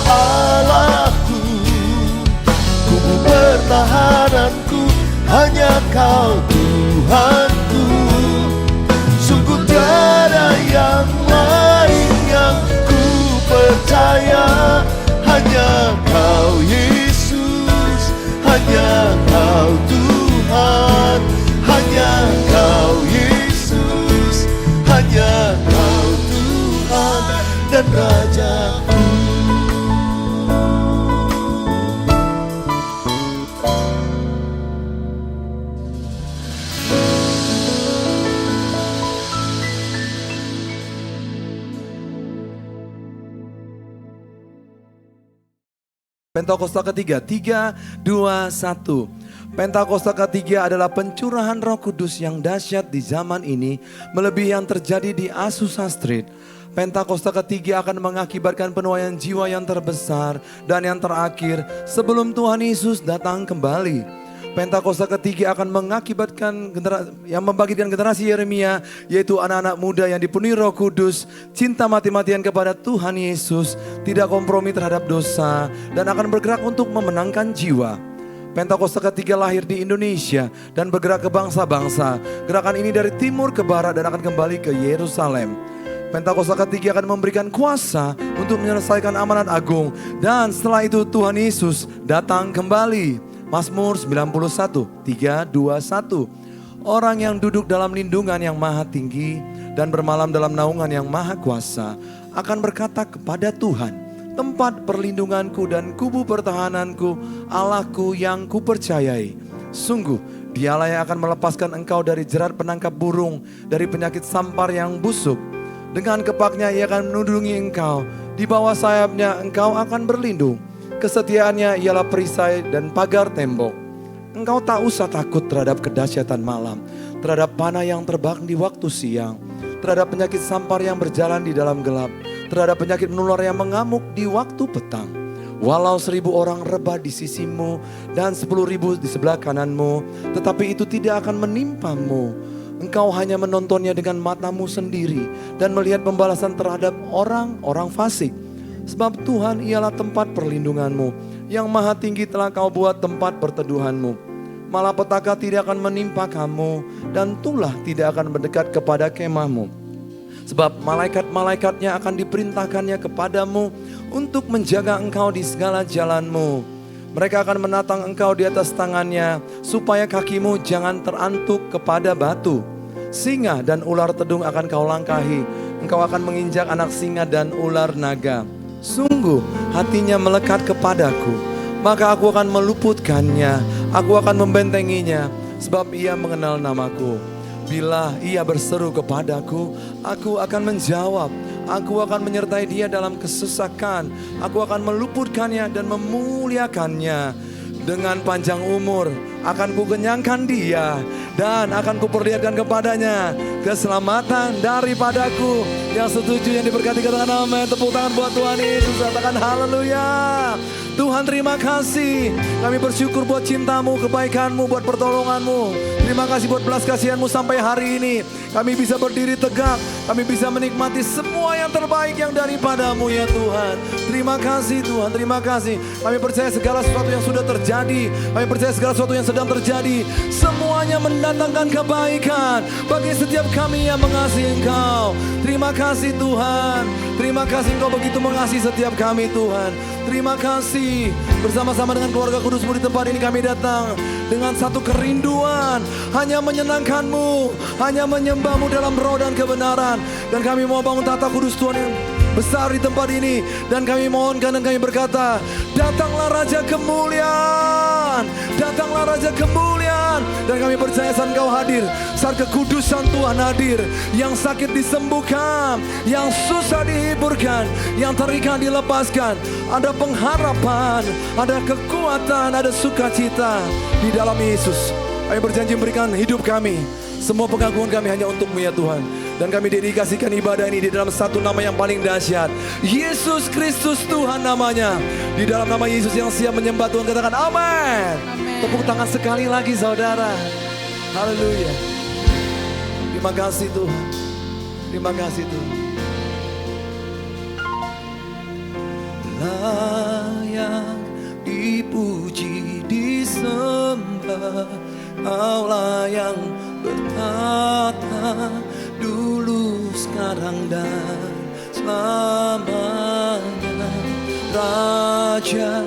Allahku, kubu pertahananku, hanya Kau Tuhanku. Sungguh tiada yang lain yang ku percaya, hanya Kau Yesus, hanya Kau Tuhan, hanya Kau Yesus, hanya Kau Tuhan dan Rajaku. Pentakosta ketiga, 3, 2, 1. Pentakosta ketiga adalah pencurahan Roh Kudus yang dahsyat di zaman ini, melebihi yang terjadi di Azusa Street. Pentakosta ketiga akan mengakibatkan penuaian jiwa yang terbesar dan yang terakhir sebelum Tuhan Yesus datang kembali. Pentakosta ketiga akan mengakibatkan yang membangkitkan generasi Yeremia, yaitu anak-anak muda yang dipenuhi Roh Kudus, cinta mati-matian kepada Tuhan Yesus, tidak kompromi terhadap dosa, dan akan bergerak untuk memenangkan jiwa. Pentakosta ketiga lahir di Indonesia dan bergerak ke bangsa-bangsa. Gerakan ini dari timur ke barat dan akan kembali ke Yerusalem. Pentakosta ketiga akan memberikan kuasa untuk menyelesaikan amanat agung, dan setelah itu Tuhan Yesus datang kembali. Mazmur 91, 3, 2, 1. Orang yang duduk dalam lindungan yang maha tinggi dan bermalam dalam naungan yang maha kuasa akan berkata kepada Tuhan, tempat perlindunganku dan kubu pertahananku, Allahku yang kupercayai. Sungguh, Dialah yang akan melepaskan engkau dari jerat penangkap burung, dari penyakit sampar yang busuk. Dengan kepaknya Ia akan menudungi engkau, di bawah sayapnya engkau akan berlindung. Kesetiaannya ialah perisai dan pagar tembok. Engkau tak usah takut terhadap kedahsyatan malam, terhadap panah yang terbang di waktu siang, terhadap penyakit sampar yang berjalan di dalam gelap, terhadap penyakit menular yang mengamuk di waktu petang. Walau 1000 orang rebah di sisimu dan 10.000 di sebelah kananmu, tetapi itu tidak akan menimpamu. Engkau hanya menontonnya dengan matamu sendiri dan melihat pembalasan terhadap orang-orang fasik. Sebab Tuhan ialah tempat perlindunganmu, yang maha tinggi telah kau buat tempat perteduhanmu. Malapetaka tidak akan menimpa kamu, dan tulah tidak akan mendekat kepada kemahmu. Sebab malaikat-malaikatnya akan diperintahkannya kepadamu untuk menjaga engkau di segala jalanmu. Mereka akan menatang engkau di atas tangannya, supaya kakimu jangan terantuk kepada batu. Singa dan ular tedung akan kau langkahi, engkau akan menginjak anak singa dan ular naga. Sungguh hatinya melekat kepadaku, maka aku akan meluputkannya, aku akan membentenginya, sebab ia mengenal namaku. Bila ia berseru kepadaku, aku akan menjawab. Aku akan menyertai dia dalam kesesakan. Aku akan meluputkannya dan memuliakannya. Dengan panjang umur akan kukenyangkan dia, dan akan kuperlihatkan kepadanya keselamatan daripadaku. Yang setuju, yang diberkati katakan amin. Tepuk tangan buat Tuhan Yesus, katakan haleluya. Tuhan terima kasih, kami bersyukur buat cintamu, kebaikanmu, buat pertolonganmu. Terima kasih buat belas kasihanmu sampai hari ini. Kami bisa berdiri tegak, kami bisa menikmati semua yang terbaik yang daripadamu ya Tuhan. Terima kasih Tuhan, terima kasih. Kami percaya segala sesuatu yang sudah terjadi, kami percaya segala sesuatu yang sedang terjadi, semuanya mendatangkan kebaikan bagi setiap kami yang mengasihi Engkau. Terima kasih Tuhan, terima kasih Engkau begitu mengasihi setiap kami Tuhan. Terima kasih, bersama-sama dengan keluarga kudus-Mu di tempat ini kami datang dengan satu kerinduan, hanya menyenangkan-Mu, hanya menyembah-Mu dalam roh dan kebenaran. Dan kami mau bangun tata kudus Tuhan yang besar di tempat ini. Dan kami mohonkan dan kami berkata, datanglah Raja kemuliaan, datanglah Raja kemuliaan. Dan kami percaya saat Engkau hadir, saat kekudusan Tuhan hadir, yang sakit disembuhkan, yang susah dihiburkan, yang terikat dilepaskan. Ada pengharapan, ada kekuatan, ada sukacita di dalam Yesus. Kami berjanji memberikan hidup kami, semua pengagungan kami hanya untuk-Mu ya Tuhan. Dan kami dedikasikan ibadah ini di dalam satu nama yang paling dahsyat, Yesus Kristus Tuhan namanya. Di dalam nama Yesus yang siap menyembah Tuhan, katakan amin. Tepuk tangan sekali lagi saudara. Haleluya. Terima kasih Tuhan, terima kasih Tuhan. layak dipuji, disembah. Kaulah yang bertata dulu, sekarang dan selamanya. Raja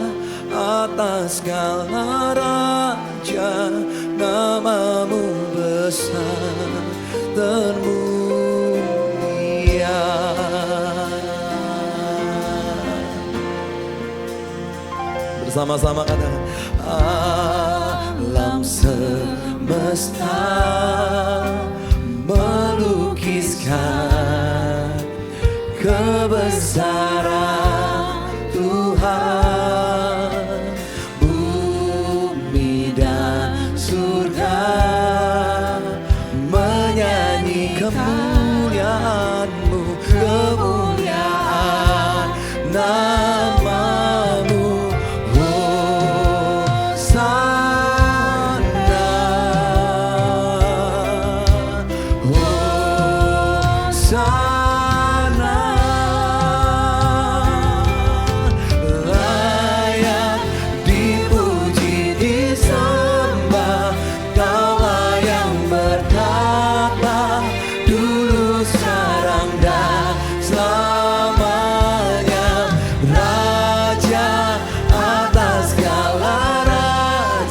atas segala raja, namamu besar termulia. Bersama-sama katakan, alam semesta melukiskan kebesaran Tuhan. Bumi dan surga menyanyi kemuliaan-Mu, kemuliaan namamu. Hosana, Hosana, layak dipuji, disembah. Kaulah yang bertata dulu, sekarang dan selamanya. Raja atas segala raja,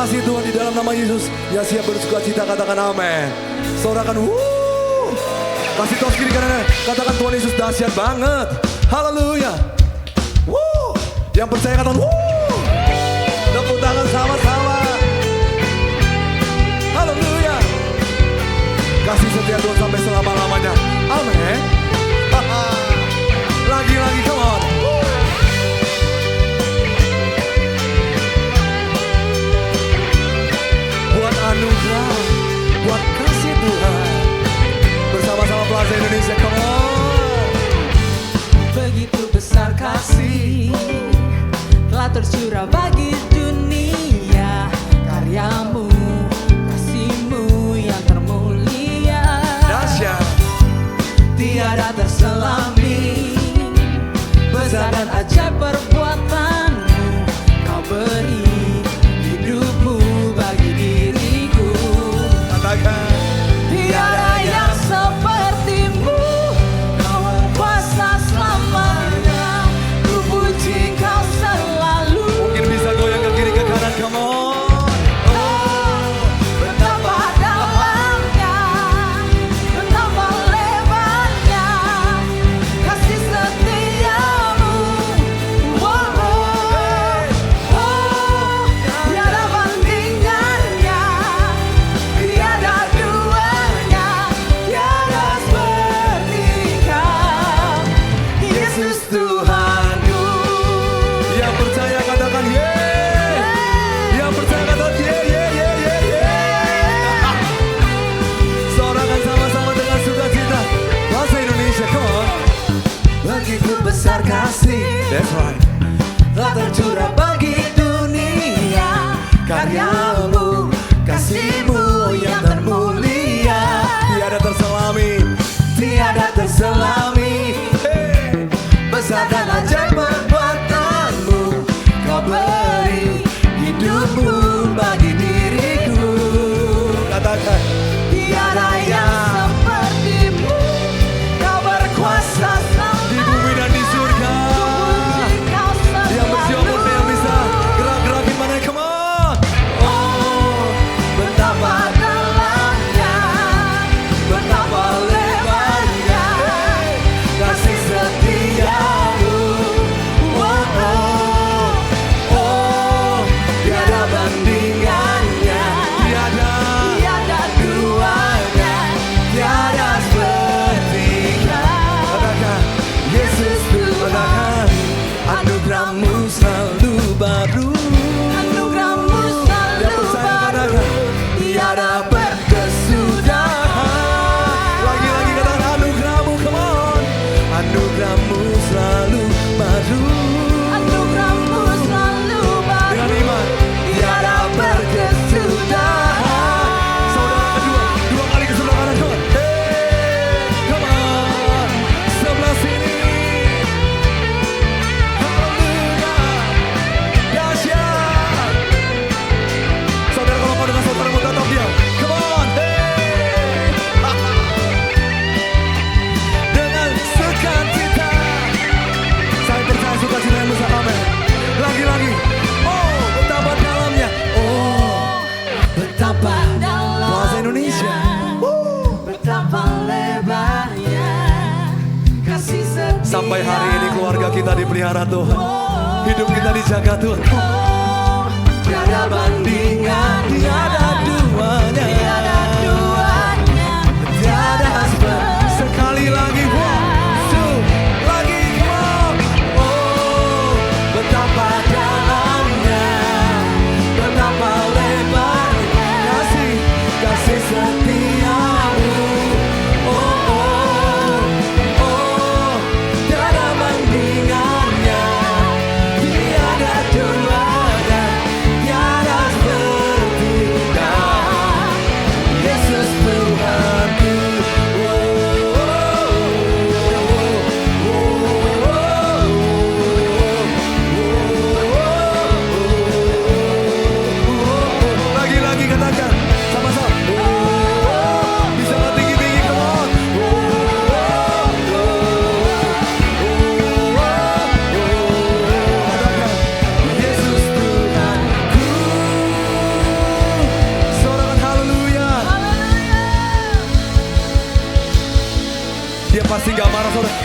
kasih Tuhan di dalam nama Yesus. Yang siap bersuka cita katakan amin. Sorakan wuh. Kasih tos kiri kanan. Katakan Tuhan Yesus dahsyat banget. Haleluya. Wuh. Yang percaya katakan wuh. Tepuk tangan sama-sama. Haleluya. Kasih setia Tuhan sampai selama-lamanya. Amin. Lagi-lagi, come on. Buat anugerah, buat kasih Tuhan. Bersama-sama Plaza Indonesia, come on. Begitu besar kasih telah tercurah bagi dunia. Karyamu, kasihmu yang termulia, Dahsyat. tiada terselami. Besar dan ajaib perbuatanmu, kau beri hidupmu bagi diriku. Katakan. Tiada yang sepertimu, kau berkuasa selamanya. Ku puji kau selalu. Mungkin bisa goyang ke kiri ke kanan, come on. Betapa dalamnya, betapa lebarnya kasih setiamu. Oh, oh, oh, tiada bandingannya, tiada duanya, tiada seperti kau, Yesus Tuhanku. Yang percaya katakan yeay. Yang percaya katakan yeay. Sorakan sama-sama dengan sukacita. Bahasa Indonesia, come on. Begitu besar kasih That's right. telah tercurah bagi dunia. Karyamu, kasihmu yang termulia, Tiada terselami. tiada terselami. Hey. Besar dan ajaib perbuatanmu, kau beri hidupmu bagi diriku. Katakan. Tiada yang sepertimu, kau berkuasa Di bumi dan di surga. Yang berjiwa murni yang bisa gerak-gerakin mana, come on. Oh, betapa dalamnya, betapa lebarnya kasih setiamu. Oh, oh, oh, tiada bandingannya, tiada duanya, tiada seperti kau. Katakan. Yesus Tuhan, Anugerahmu selalu baru. anugerahmu Yang selalu percaya baru, katakan. tiada berkesudahan. Lagi-lagi katakan anugerahmu, come on. Anugerahmu selalu baru. Anugerahmu selalu baru, Dengan iman. tiada berkesudahan. Saudara kedua, dua kali ke sebelah kanan, come on. Hey, come on. Sebelah sini. Haleluya. Dahsyat. Saudara kalau mau dengan saudaramu tatap dia. Come on. Hey. Dengan sukacita. Saya percaya sukacita yang besar, amin. Lagi-lagi. Oh, betapa dalamnya. Oh, Betapa dalamnya, Bahasa Indonesia. betapa lebarnya kasih setia. sampai hari ini keluarga kita dipelihara Tuhan. Hidup kita dijaga Tuhan. Oh, tiada bandingan, Tiada duanya. tiada duanya, tiada seperti. Sekali lagi, one, two, lagi, come on. Oh, betapa dalamnya, betapa lebarnya kasih setiamu. Oh, oh, oh, tiada bandingannya, tiada duanya, tiada seperti kau.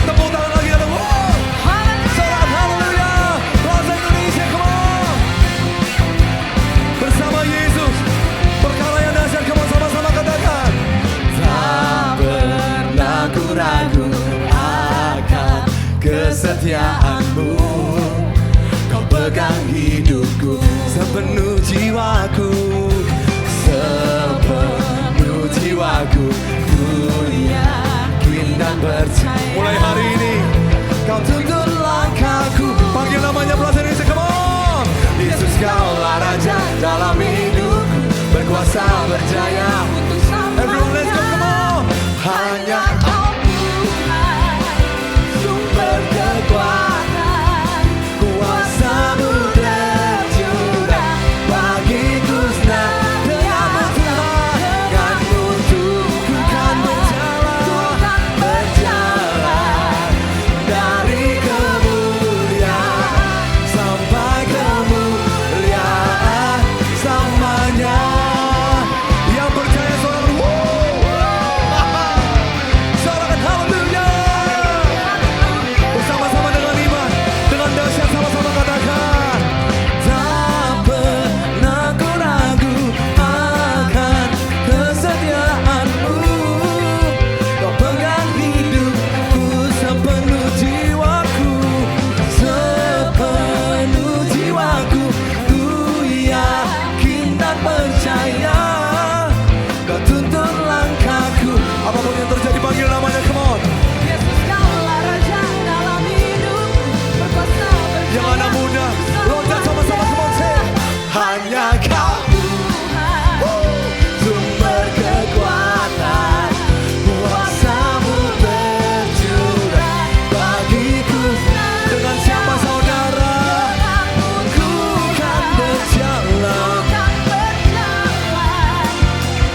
Tepuk tangan lagi ada wow. Sorakan haleluya. Plaza Indonesia, come on. Bersama Yesus, perkara yang dahsyat, come on, sama-sama katakan. Tak pernah ku ragu akan kesetiaanmu. Kau pegang hidupku sepenuh jiwaku, sepenuh jiwaku. Ku yakin dan percaya. Mulai hari ini kau tuntun langkahku. Panggil namanya Plaza Indonesia, come on. Yesus, kaulah Raja dalam hidupku, berkuasa berjaya. Everyone let's go, come on. Hanya Kau Tuhan, sumber kekuatan, kuasamu tercurah bagiku senantiasa. Denganmu ku kan berjalan dari kemuliaan sampai kemuliaan selamanya. Yang percaya sorakan sorakan haleluya. Bersama-sama dengan iman, dengan dahsyat, sama-sama katakan. Tak pernah ku ragu akan kesetiaanmu. Kau pegang hidupku sepenuh jiwaku, sepenuh jiwaku. Ku yakin dan percaya, kau tuntun langkahku. Apapun yang terjadi, panggil namanya, come on. Yesus, kaulah Raja dalam hidupku, berkuasa berjaya. Yang anak muda, loncat sama-sama, come on, say. Hanya kau Tuhan, sumber kekuatan, kuasamu tercurah bagiku. Dengan siapa saudara, ku kan berjalan kan berjalan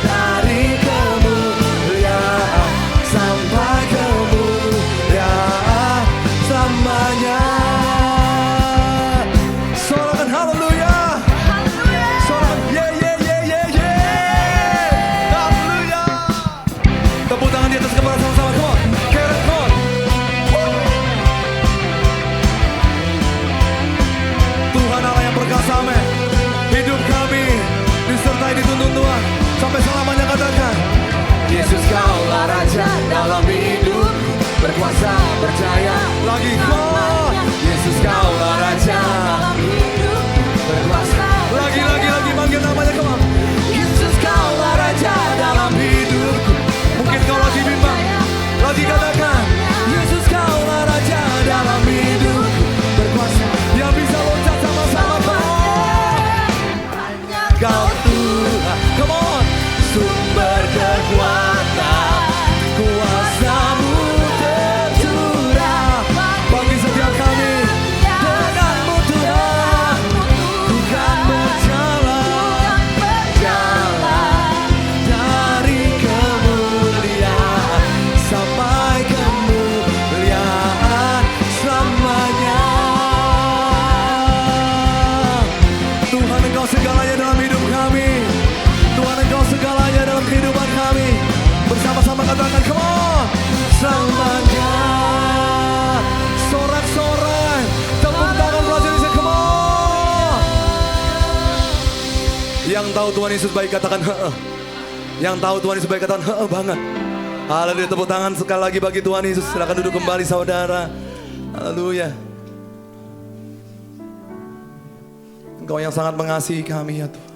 dari kemuliaan sampai kemuliaan selamanya. Sorakan haleluya. Sorakan yeah yeah yeah yeah yeah. Haleluya. Tepuk tangan di atas kepala sama-sama, come on. Keren, come on. Tuhan Allah yang perkasa, amin. Hidup kami disertai dituntun Tuhan sampai selamanya, katakan. Yesus, kaulah Raja dalam hidupku, berkuasa berjaya. Lagi, come on. Yesus, kaulah Raja dalam hidupku, berkuasa. Lagi panggil namanya, come on. Yesus, kaulah Raja dalam hidupku. Mungkin kau lagi bimbang, lagi katakan. Yesus, kaulah Raja dalam hidupku, berkuasa. Yang bisa loncat sama-sama, come on. Kau Tuhan, come on. Sumber kekuatan, kuasamu tercurah bagi setiap kami. Denganmu Tuhan, ku kan berjalan dari kemuliaan sampai kemuliaan selamanya. Tuhan, Engkau segalanya dalam hidup kami. Tuhan, Engkau segalanya dalam kehidupan kami. Bersama-sama katakan, come on. Selamanya. Sorak-sorai. Tepuk tangan Plaza Indonesia, come on. Yang tahu Tuhan Yesus baik katakan heeh. Yang tahu Tuhan Yesus baik katakan heeh banget. Haleluya, tepuk tangan sekali lagi bagi Tuhan Yesus. Silakan duduk kembali saudara. Haleluya. Engkau yang sangat mengasihi kami ya Tuhan.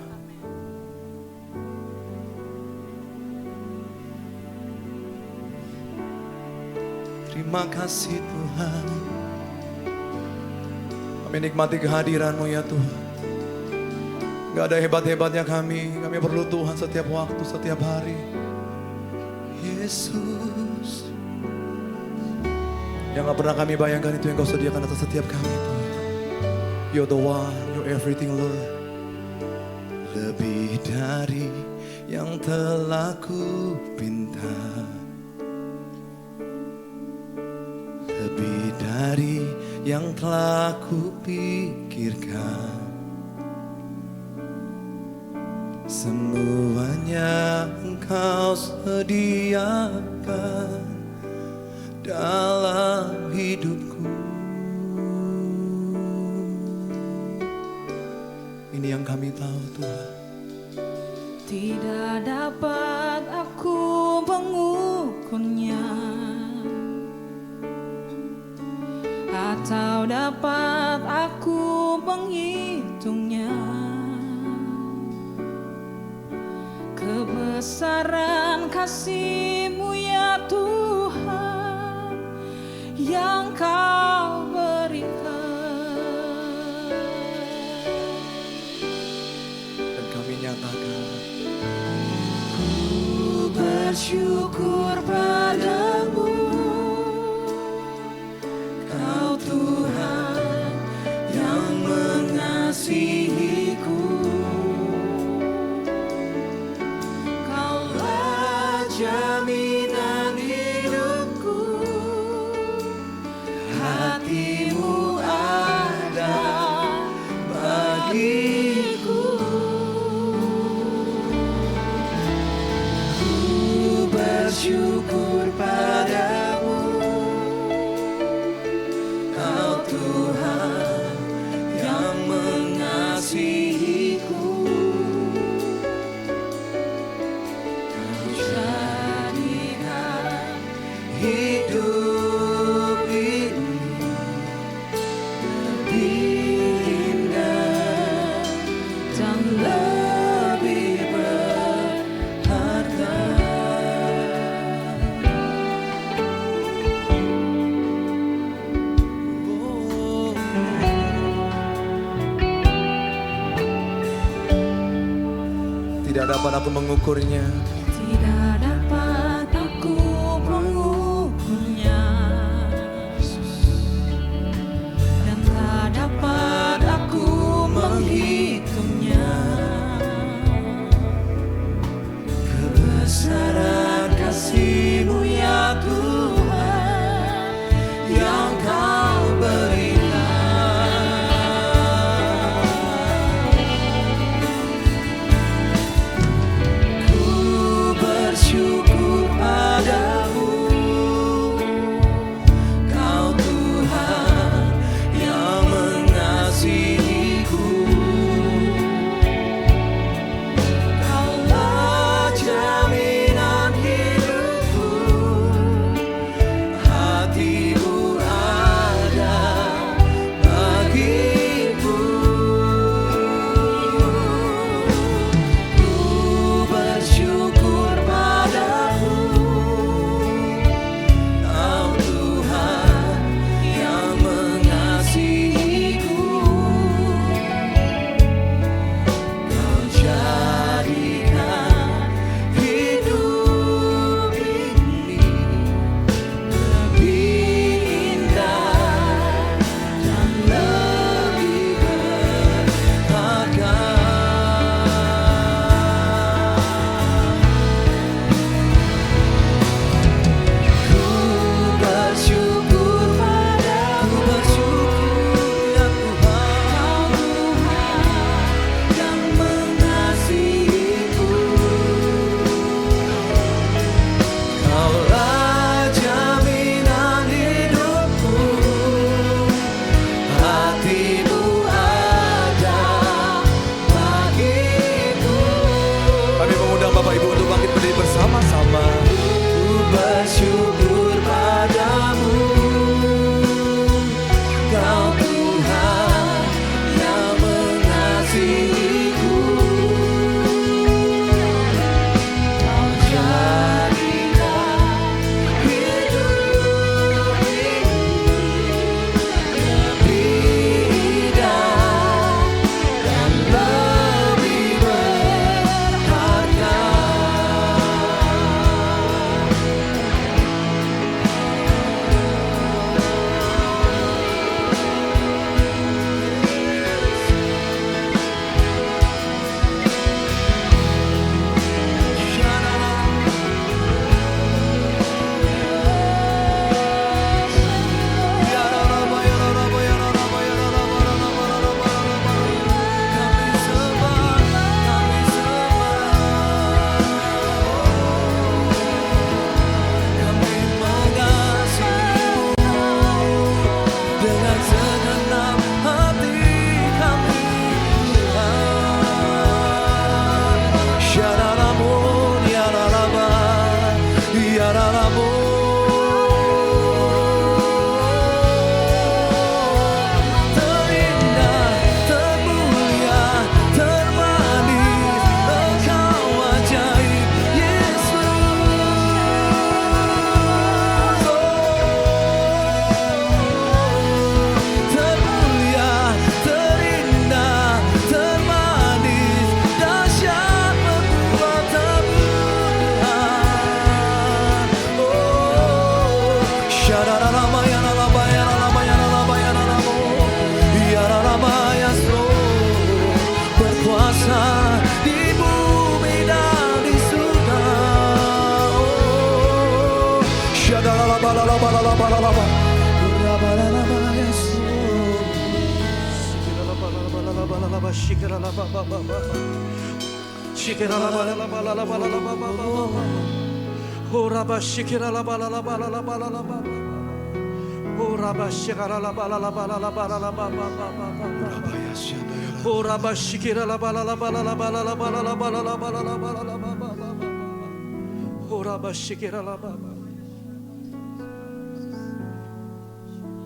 Terima kasih Tuhan. Kami nikmati kehadiran-Mu ya Tuhan. Gak ada hebat-hebatnya kami perlu Tuhan setiap waktu, setiap hari. Yesus, yang gak pernah kami bayangkan itu yang Kau sediakan atas setiap kami Tuhan. You're the one, you're everything Lord. Lebih dari yang telah ku pinta, lebih dari yang telah ku pikirkan. Semuanya Engkau sediakan dalam hidupku. Ini yang kami tahu Tuhan. Tidak dapat aku mengukurnya, atau dapat aku menghitungnya. Kebesaran kasih-Mu ya Tuhan yang Kau berikan. Dan kami nyatakan, Ku bersyukur padamu, Kau Tuhan yang mengasihiku. Kaulah jaminan hidupku, hati-Mu ada bagiku. Bersyukur padamu, Kau Tuhan yang mengasihiku. Kau jadikan hidup ini lebih indah dan lebih berharga. tidak dapat aku mengukurnya. Tidak dapat aku mengukurnya, dan tak dapat aku menghitungnya. Kebesaran kasih-Mu ya Tuhan yang Kau berikan. Ku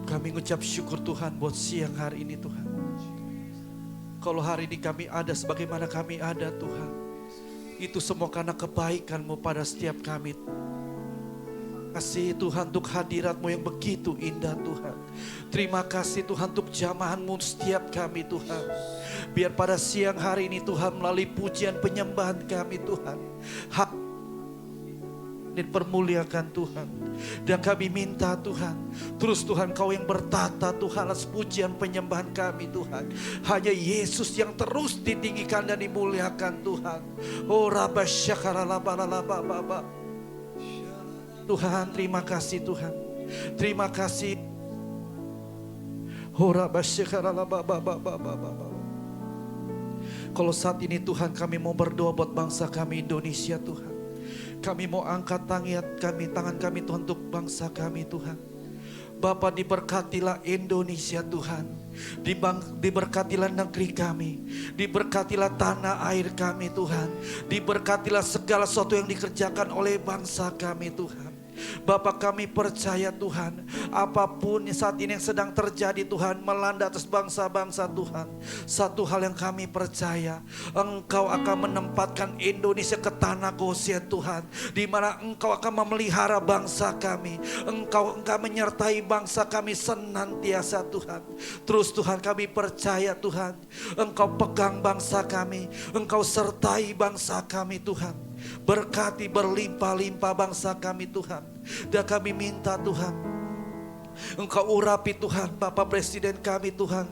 Kami ngucap syukur Tuhan buat siang hari ini Tuhan. Kalau hari ini kami ada sebagaimana kami ada Tuhan, itu semua karena kebaikan-Mu pada setiap kami. Kasih Tuhan untuk hadirat-Mu yang begitu indah Tuhan. Terima kasih Tuhan untuk jamahan-Mu setiap kami Tuhan. Biar pada siang hari ini Tuhan melalui pujian penyembahan kami Tuhan, dipermuliakan Tuhan. Dan kami minta Tuhan, terus Tuhan Kau yang bertata Tuhan atas pujian penyembahan kami Tuhan. Hanya Yesus yang terus ditinggikan dan dimuliakan Tuhan. Oh Rabba Syakaralabalababa. Tuhan terima kasih Tuhan. Terima kasih. Oh Rabba Syakaralabalababa. Kalau saat ini Tuhan kami mau berdoa buat bangsa kami Indonesia Tuhan. Kami mau angkat tangan kami Tuhan untuk bangsa kami Tuhan. Bapa diberkatilah Indonesia Tuhan. Diberkatilah negeri kami. Diberkatilah tanah air kami Tuhan. Diberkatilah segala sesuatu yang dikerjakan oleh bangsa kami Tuhan. Bapa kami percaya Tuhan, apapun saat ini yang sedang terjadi Tuhan melanda atas bangsa-bangsa Tuhan, satu hal yang kami percaya, Engkau akan menempatkan Indonesia ke tanah Goshen Tuhan, di mana Engkau akan memelihara bangsa kami. Engkau menyertai bangsa kami senantiasa Tuhan. Terus Tuhan kami percaya Tuhan, Engkau pegang bangsa kami, Engkau sertai bangsa kami Tuhan. Berkati berlimpah-limpah bangsa kami Tuhan. Dan kami minta Tuhan, Engkau urapi Tuhan Bapak Presiden kami Tuhan,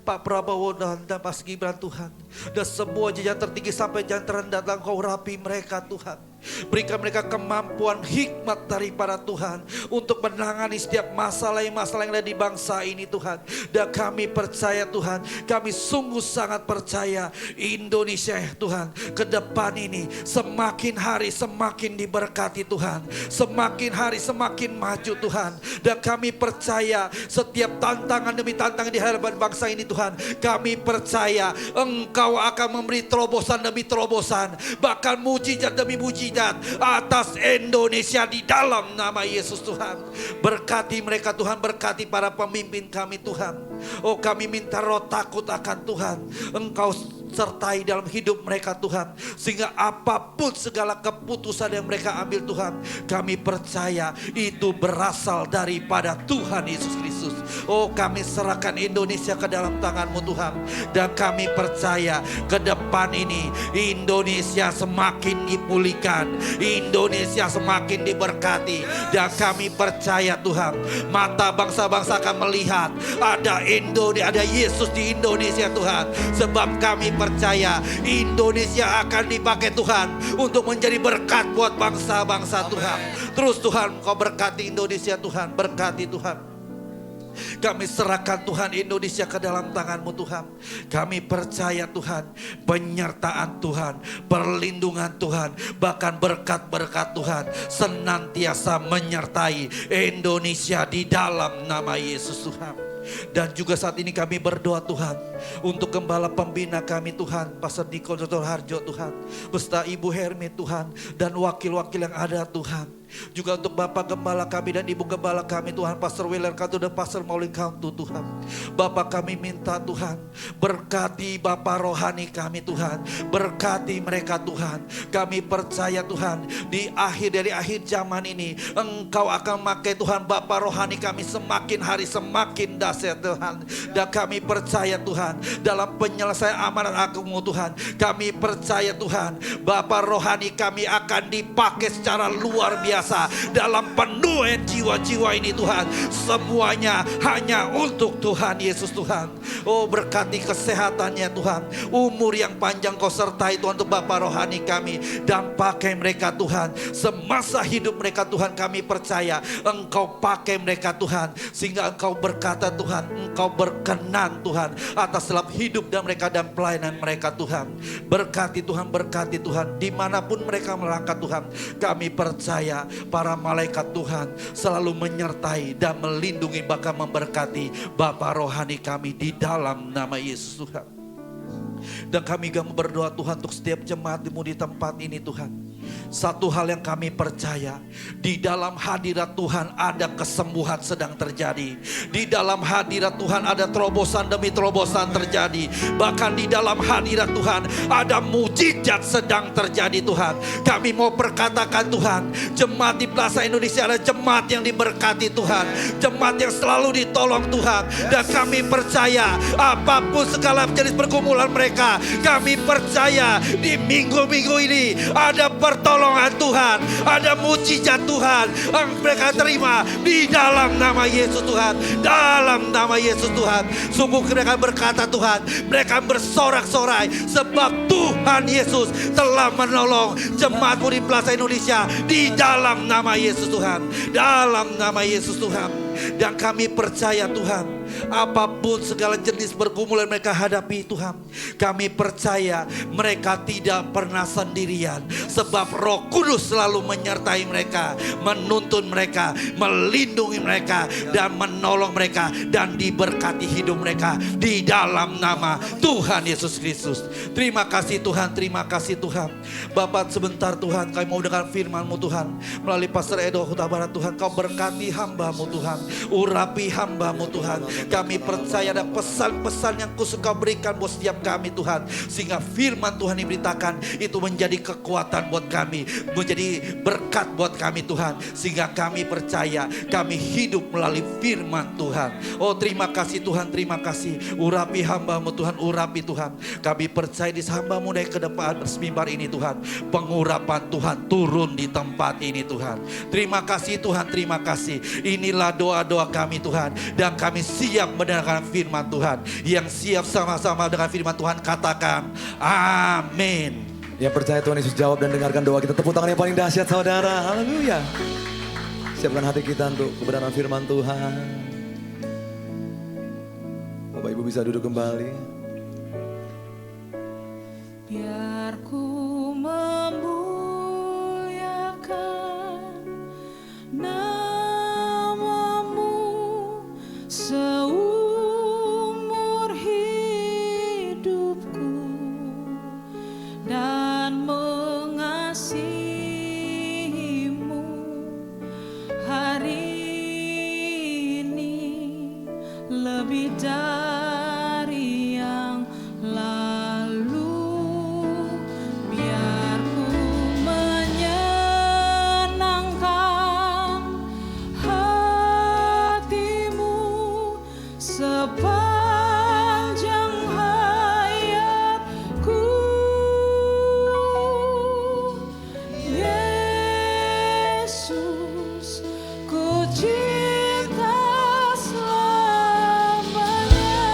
Pak Prabowo dan Mas Gibran Tuhan. Dan semua jajaran tertinggi sampai jajaran terendah, Engkau urapi mereka Tuhan. Berikan mereka kemampuan hikmat daripada Tuhan untuk menangani setiap masalah yang ada di bangsa ini Tuhan. Dan kami percaya Tuhan, kami sungguh sangat percaya Indonesia Tuhan ke depan ini semakin hari semakin diberkati Tuhan, semakin hari semakin maju Tuhan. Dan kami percaya setiap tantangan demi tantangan di hadapan bangsa ini Tuhan, kami percaya Engkau akan memberi terobosan demi terobosan, bahkan mujizat demi mujizat atas Indonesia di dalam nama Yesus Tuhan. Berkati mereka Tuhan, berkati para pemimpin kami Tuhan. Oh kami minta roh takut akan Tuhan, Engkau sertai dalam hidup mereka Tuhan, sehingga apapun segala keputusan yang mereka ambil Tuhan, kami percaya itu berasal daripada Tuhan Yesus Kristus. Oh kami serahkan Indonesia ke dalam tangan-Mu Tuhan. Dan kami percaya ke depan ini Indonesia semakin dipulihkan, Indonesia semakin diberkati. Dan kami percaya Tuhan, mata bangsa-bangsa akan melihat ada Yesus di Indonesia Tuhan. Sebab kami percaya Indonesia akan dipakai Tuhan untuk menjadi berkat buat bangsa-bangsa Tuhan. Terus Tuhan Kau berkati Indonesia Tuhan, berkati Tuhan. Kami serahkan Tuhan Indonesia ke dalam tangan-Mu Tuhan. Kami percaya Tuhan, penyertaan Tuhan, perlindungan Tuhan, bahkan berkat-berkat Tuhan senantiasa menyertai Indonesia di dalam nama Yesus Tuhan. Dan juga saat ini kami berdoa Tuhan untuk gembala pembina kami Tuhan, Pastor Diko Dr. Harjo Tuhan, beserta Ibu Hermi Tuhan, dan wakil-wakil yang ada Tuhan. Juga untuk Bapak Gembala kami dan Ibu Gembala kami Tuhan, Pastor Wheeler Kantu dan Pastor Maulin Kantu Tuhan. Bapak kami minta Tuhan, berkati Bapak rohani kami Tuhan, berkati mereka Tuhan. Kami percaya Tuhan, di dari akhir zaman ini Engkau akan memakai Tuhan Bapak rohani kami semakin hari semakin dahsyat Tuhan. Dan kami percaya Tuhan, dalam penyelesaian amanat Agung-Mu Tuhan, kami percaya Tuhan, Bapak rohani kami akan dipakai secara luar biasa dalam penuhan jiwa-jiwa ini Tuhan. Semuanya hanya untuk Tuhan Yesus Tuhan. Oh berkati kesehatannya Tuhan. Umur yang panjang Kau sertai Tuhan untuk Bapa rohani kami. Dan pakai mereka Tuhan. Semasa hidup mereka Tuhan kami percaya Engkau pakai mereka Tuhan. Sehingga Engkau berkata Tuhan, Engkau berkenan Tuhan atas setiap hidup dan mereka dan pelayanan mereka Tuhan. Berkati Tuhan, dimanapun mereka melangkah Tuhan. Kami percaya para malaikat Tuhan selalu menyertai dan melindungi bahkan memberkati Bapa rohani kami di dalam nama Yesus Tuhan. Dan kami juga berdoa Tuhan untuk setiap jemaat-Mu di tempat ini Tuhan. Satu hal yang kami percaya, di dalam hadirat Tuhan ada kesembuhan sedang terjadi. Di dalam hadirat Tuhan ada terobosan demi terobosan terjadi. Bahkan di dalam hadirat Tuhan ada mujizat sedang terjadi Tuhan. Kami mau perkatakan Tuhan, jemaat di Plaza Indonesia adalah jemaat yang diberkati Tuhan. Jemaat yang selalu ditolong Tuhan. Dan kami percaya apapun segala jenis pergumulan mereka, kami percaya di minggu-minggu ini ada pertolongan Tuhan, ada mujizat Tuhan yang mereka terima di dalam nama Yesus Tuhan. Dalam nama Yesus Tuhan, sungguh mereka berkata Tuhan, mereka bersorak-sorai sebab Tuhan Yesus telah menolong jemaat-Mu di Plaza Indonesia di dalam nama Yesus Tuhan. Dalam nama Yesus Tuhan. Dan kami percaya Tuhan, apapun segala jenis pergumulan mereka hadapi Tuhan, kami percaya mereka tidak pernah sendirian. Sebab Roh Kudus selalu menyertai mereka, menuntun mereka, melindungi mereka, dan menolong mereka, dan diberkati hidup mereka di dalam nama Tuhan Yesus Kristus. Terima kasih Tuhan, terima kasih Tuhan. Bapak sebentar Tuhan, kami mau dengar firman-Mu Tuhan. Melalui Pastor Edo Huta Barat Tuhan, Kau berkati hamba-Mu Tuhan. Urapi hamba-Mu Tuhan. Kami percaya ada pesan-pesan yang khusus Kau berikan buat setiap kami Tuhan. Sehingga firman Tuhan diberitakan itu menjadi kekuatan buat kami, menjadi berkat buat kami Tuhan. Sehingga kami percaya kami hidup melalui firman Tuhan. Oh terima kasih Tuhan, terima kasih. Urapi hamba-Mu Tuhan, urapi Tuhan. Kami percaya di hamba-Mu naik ke depan mimbar ini Tuhan. Pengurapan Tuhan turun di tempat ini Tuhan. Terima kasih Tuhan, terima kasih. Inilah doa-doa kami Tuhan. Dan kami siap mendengarkan firman Tuhan. Yang siap sama-sama dengan firman Tuhan katakan amin. Yang percaya Tuhan Yesus jawab dan dengarkan doa kita. Tepuk tangan yang paling dahsyat saudara. Haleluya. Siapkan hati kita untuk kebenaran firman Tuhan. Bapak Ibu bisa duduk kembali. Biar ku memuliakan nama-Mu seumur hidupku dan mengasihi-Mu hari ini lebih dari yang lalu. Biar ku menyenangkan hati-Mu sepanjang hayatku. Yesus, ku cinta selamanya.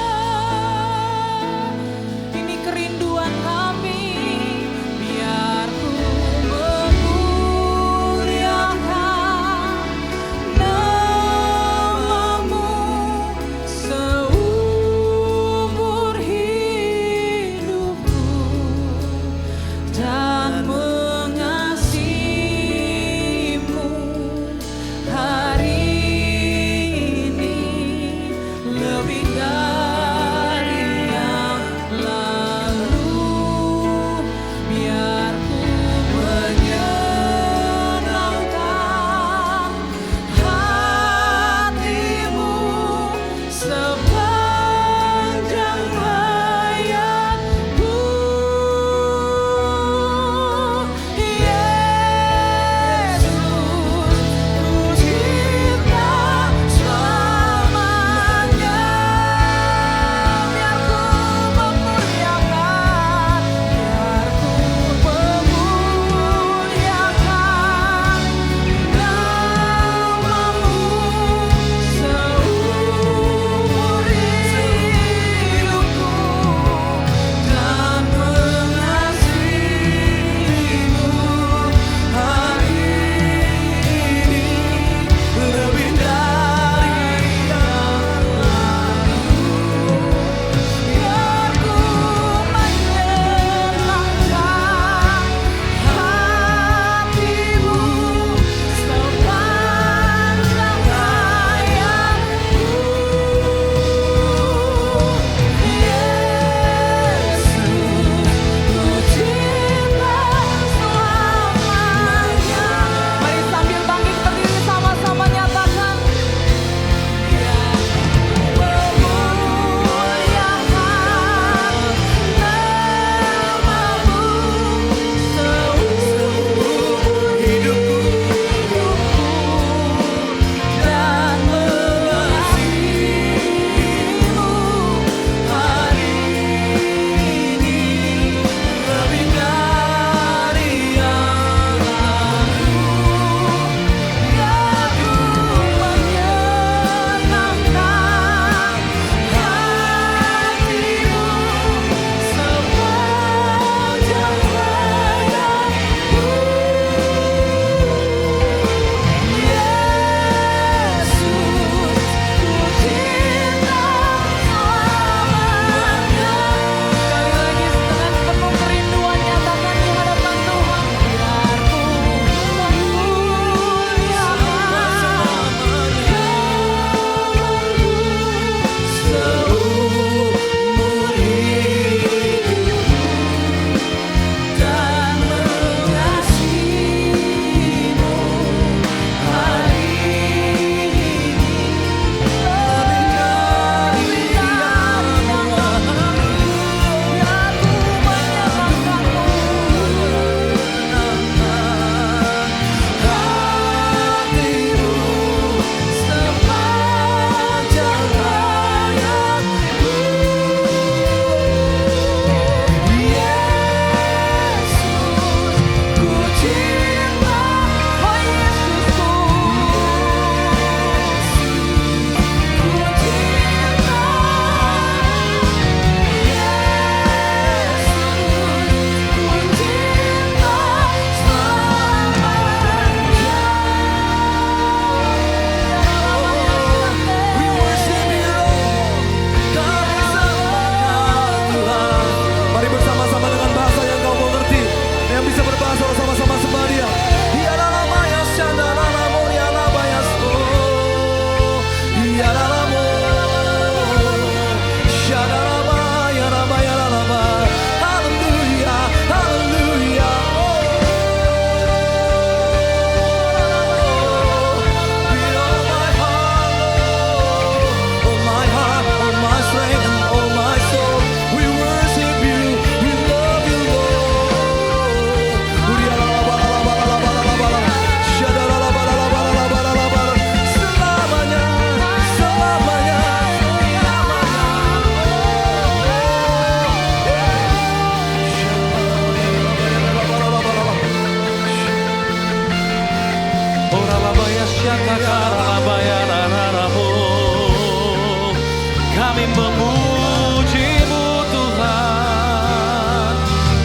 kami memuji-Mu Tuhan,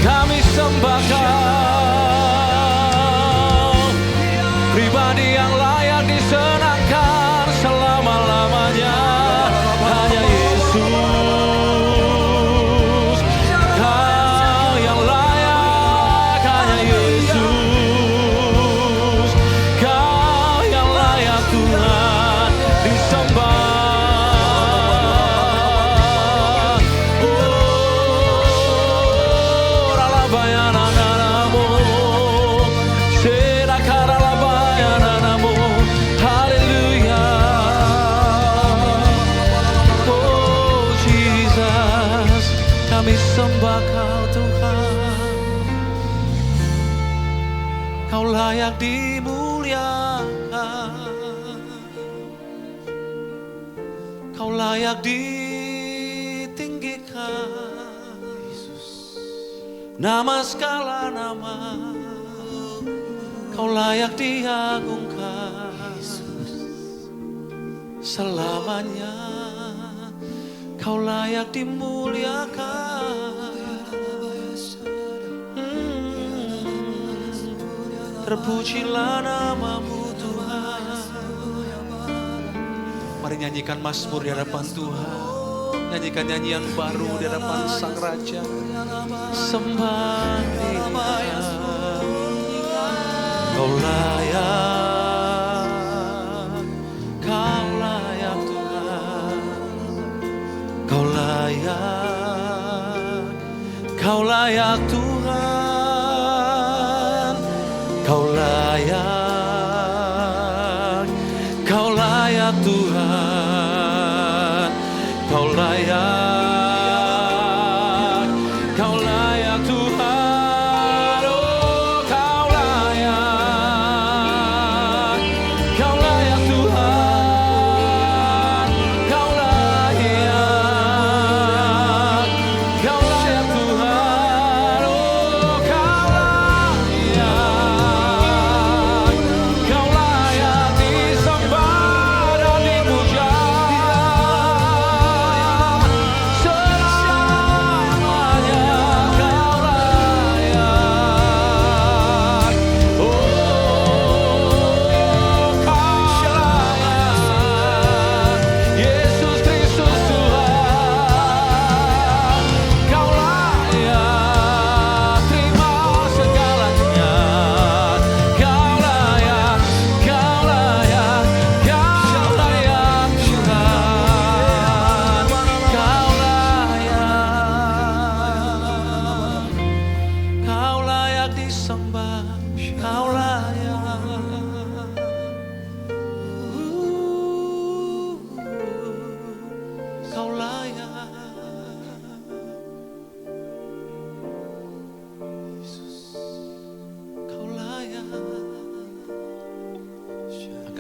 kami sembah Kau, pribadi yang layak disenangkan selama-lamanya. Hanya Yesus, Kau yang layak. Hanya Yesus, Kau yang layak Tuhan disembah. Oh, ralabayananamo, sedakaralabayananamo. Haleluya. Oh Jesus, kami sembah Kau Tuhan. Kau layak dimuliakan, Kau layak ditinggikan. Nama segala nama, Kau layak diagungkan. Selamanya Kau layak dimuliakan. Terpujilah nama-Mu Tuhan. Mari nyanyikan mazmur di hadapan Tuhan. Nyanyikan nyanyian baru di hadapan Sang Raja. Sembah diri Kau. Kau layak, Kau layak Tuhan. Kau layak, Kau layak Tuhan. Kau layak, Kau layak Tuhan. Kau layak, Kau layak Tuhan. Oh, Kau layak, Kau layak Tuhan. Kau layak, Kau layak Tuhan. Oh, Kau layak, Kau layak disembah dan dipuja.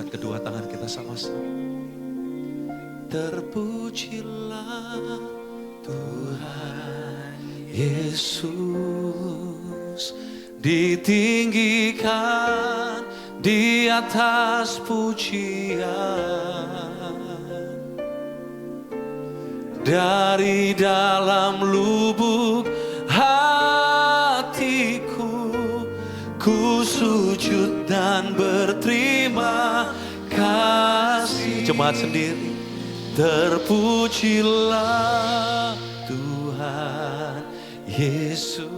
Kedua tangan kita sama-sama. Terpujilah Tuhan Yesus, ditinggikan di atas pujian. Dari dalam lubuk hatiku, ku sujud dan berterima kasih. Jemaat sendiri. Terpujilah Tuhan Yesus,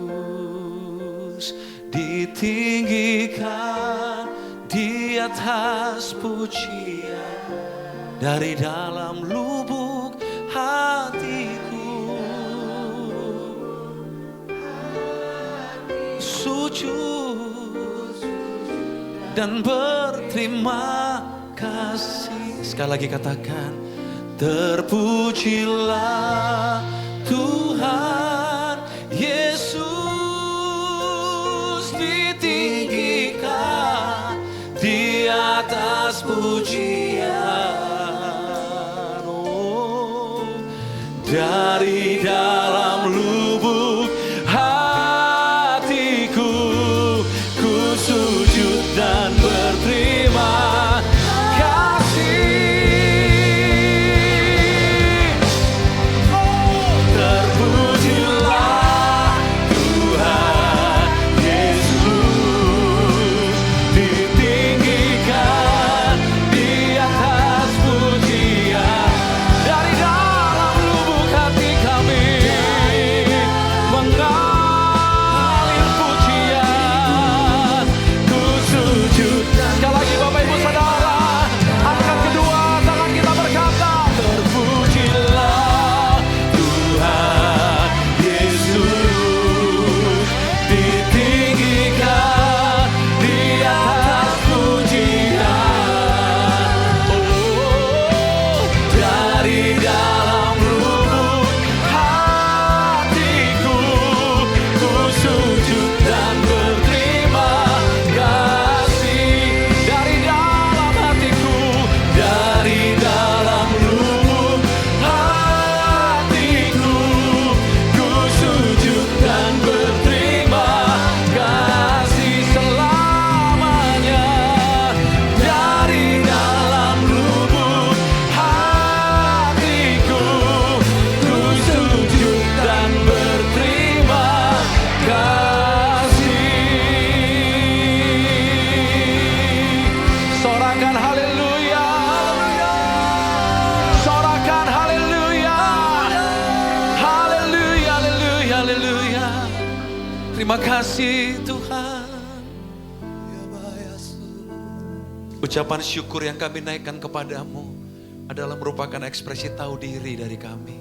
ditinggikan di atas pujian. Dari dalam lubuk hatiku, sujud dan berterima kasih. Sekali lagi katakan, terpujilah Tuhan Yesus, ditinggikan di atas pujian. Oh, dari dalam lubuk hatiku, ku sujud dan berterima kasih. Terima kasih Tuhan. Ucapan syukur yang kami naikkan kepadamu adalah merupakan ekspresi tahu diri dari kami.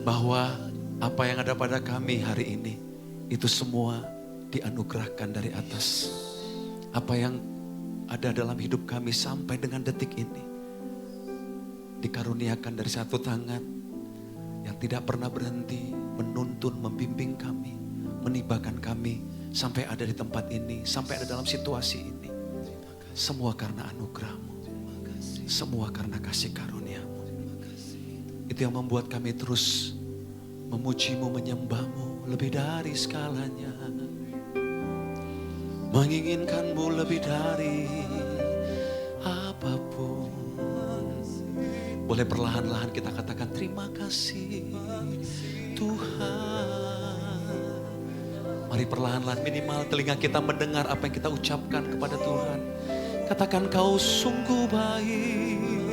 Bahwa apa yang ada pada kami hari ini, itu semua dianugerahkan dari atas. Apa yang ada dalam hidup kami sampai dengan detik ini, dikaruniakan dari satu tangan yang tidak pernah berhenti menuntun, membimbing kami, menibakan kami sampai ada di tempat ini, sampai ada dalam situasi ini. Semua karena anugerah-Mu, semua karena kasih karunia-Mu. Itu yang membuat kami terus memuji-Mu, menyembah-Mu lebih dari segalanya. Menginginkan-Mu lebih dari apapun. Boleh perlahan-lahan kita katakan terima kasih Tuhan. Mari perlahan-lahan, minimal telinga kita mendengar apa yang kita ucapkan kepada Tuhan. Katakan, Kau sungguh baik,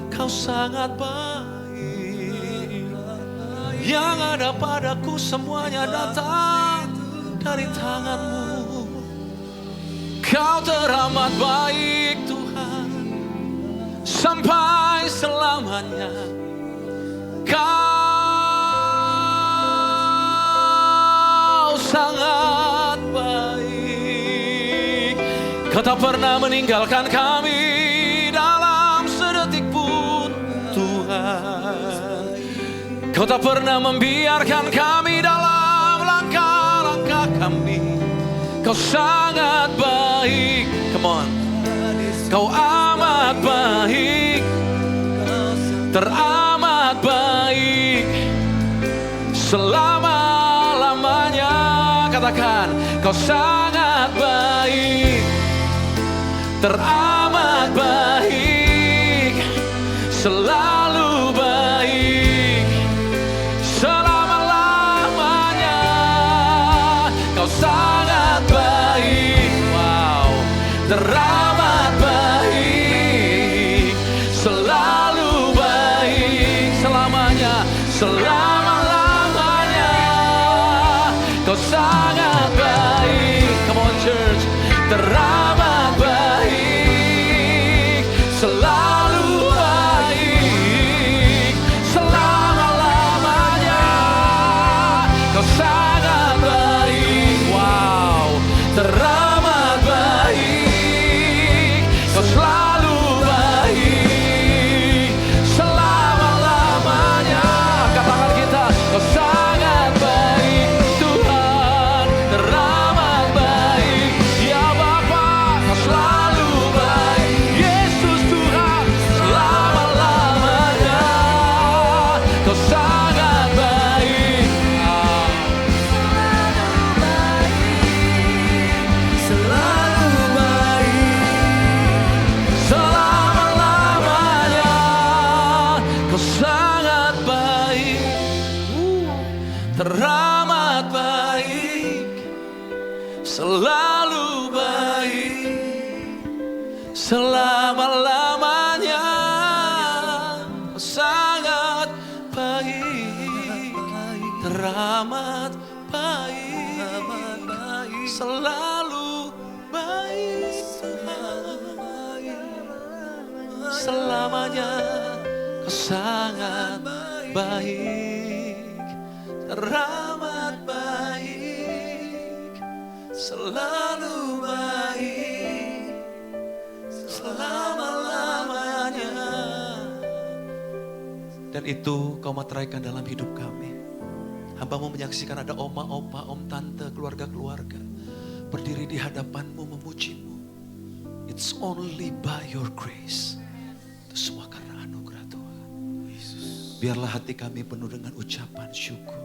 Kau sangat baik. Yang ada padaku semuanya datang dari tangan-Mu. Kau teramat baik Tuhan, sampai selamanya. Kau sangat baik. Kau tak pernah meninggalkan kami dalam sedetik pun Tuhan. Kau tak pernah membiarkan kami dalam langkah-langkah kami. Kau sangat baik. Come on. Kau amat baik, teramat baik, selama-lamanya. Katakan, Kau sangat baik, teramat baik, selalu baik, selama-lamanya. Kau sangat baik, wow, teramat baik, selalu baik, selamanya, selama-lamanya. Kau sangat baik, come on church, teramat baik, selalu baik, selama-lamanya. Kau sangat baik, wow, teramat baik, Kau selalu baik, selama-lamanya. Katakan kita, Kau sangat baik Tuhan, teramat baik. Ya Bapa, Kau selalu baik. Yesus Tuhan, selama-lamanya. Kau sangat baik. Selalu baik, selama-lamanya. Kau sangat baik, teramat baik, selalu baik, selama-lamanya. Kau sangat baik, teramat baik, selalu baik, selamanya. Kau sangat baik, teramat baik, selalu baik, selama-lamanya. Dan itu Kau materaikan dalam hidup kami. Hamba-Mu menyaksikan ada oma, opa, om, tante, keluarga-keluarga berdiri di hadapan-Mu memuji-Mu. It's only by your grace. Itu semua karena anugerah Tuhan. Biarlah hati kami penuh dengan ucapan syukur.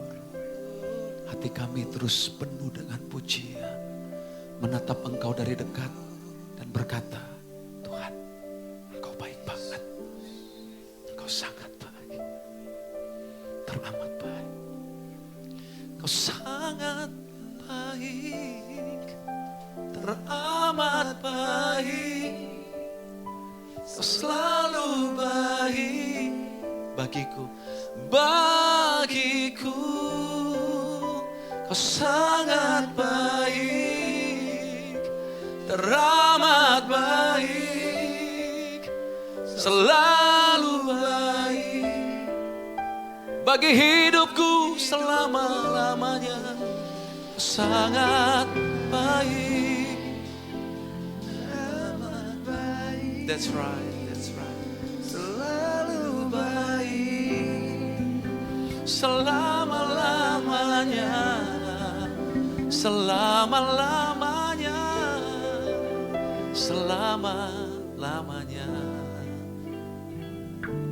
Hati kami terus penuh dengan pujian. Menatap Engkau dari dekat dan berkata, Tuhan, Engkau baik banget. Engkau sangat baik, teramat baik. Engkau sangat baik, teramat baik, Kau selalu baik bagiku, bagiku. Kau sangat baik, teramat baik, selalu baik bagi hidupku selama-lamanya. Kau sangat baik, teramat baik. That's right, that's right. Selalu baik, selama-lamanya, selama-lamanya, selama-lamanya.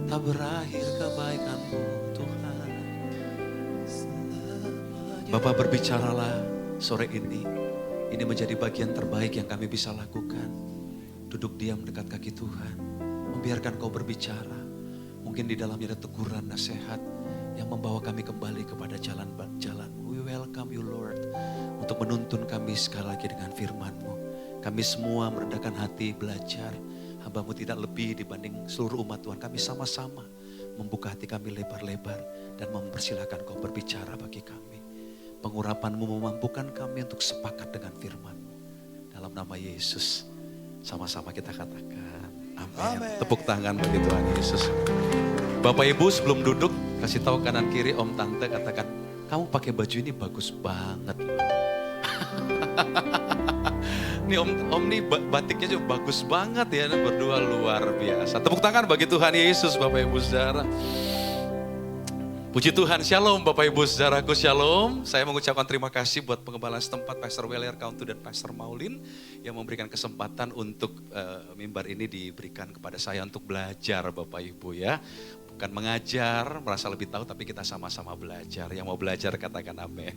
Tak berakhir kebaikan-Mu Tuhan. Bapak berbicaralah sore ini. Ini menjadi bagian terbaik yang kami bisa lakukan. Duduk diam dekat kaki Tuhan. Membiarkan Kau berbicara. Mungkin di dalamnya ada teguran, nasihat yang membawa kami kembali kepada jalan-jalan. We welcome You Lord. Untuk menuntun kami sekali lagi dengan firman-Mu. Kami semua merendahkan hati belajar. Hamba-Mu tidak lebih dibanding seluruh umat Tuhan. Kami sama-sama membuka hati kami lebar-lebar. Dan mempersilahkan Kau berbicara bagi kami. Pengurapan-Mu memampukan kami untuk sepakat dengan firman-Mu. Dalam nama Yesus. Sama-sama kita katakan. Amin. Tepuk tangan bagi Tuhan Yesus. Bapak Ibu sebelum duduk, kasih tahu kanan kiri Om Tante, katakan, kamu pakai baju ini bagus banget loh. Nih Om nih batiknya juga bagus banget ya, berdua luar biasa. Tepuk tangan bagi Tuhan Yesus Bapak Ibu Saudara. Puji Tuhan, Shalom Bapak Ibu Saudaraku, Shalom. Saya mengucapkan terima kasih buat pengembala setempat Pastor Weller Kauntu dan Pastor Maulin yang memberikan kesempatan untuk mimbar ini diberikan kepada saya untuk belajar Bapak Ibu ya. Bukan mengajar, merasa lebih tahu, tapi kita sama-sama belajar. Yang mau belajar katakan amin.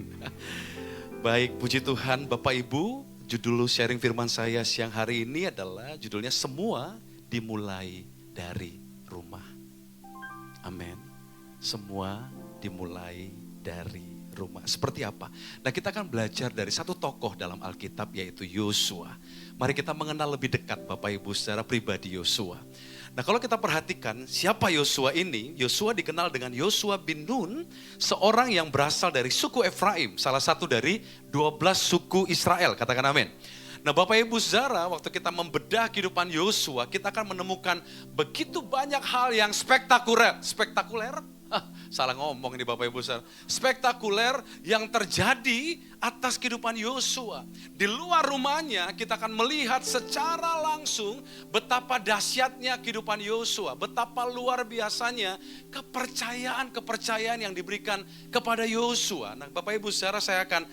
Baik, puji Tuhan Bapak Ibu, judul sharing firman saya siang hari ini adalah judulnya Semua Dimulai Dari Rumah. Amin. Semua dimulai dari rumah. Seperti apa? Nah, kita akan belajar dari satu tokoh dalam Alkitab yaitu Yosua. Mari kita mengenal lebih dekat Bapak Ibu secara pribadi Yosua. Nah, kalau kita perhatikan siapa Yosua ini, Yosua dikenal dengan Yosua bin Nun, seorang yang berasal dari suku Efraim, salah satu dari 12 suku Israel, katakan amin. Nah, Bapak Ibu Saudara, waktu kita membedah kehidupan Yosua, kita akan menemukan begitu banyak hal yang spektakuler. Spektakuler? Salah ngomong ini Bapak Ibu Saudara. Spektakuler yang terjadi atas kehidupan Yosua. Di luar rumahnya kita akan melihat secara langsung betapa dahsyatnya kehidupan Yosua. Betapa luar biasanya kepercayaan-kepercayaan yang diberikan kepada Yosua. Nah, Bapak Ibu Saudara, saya akan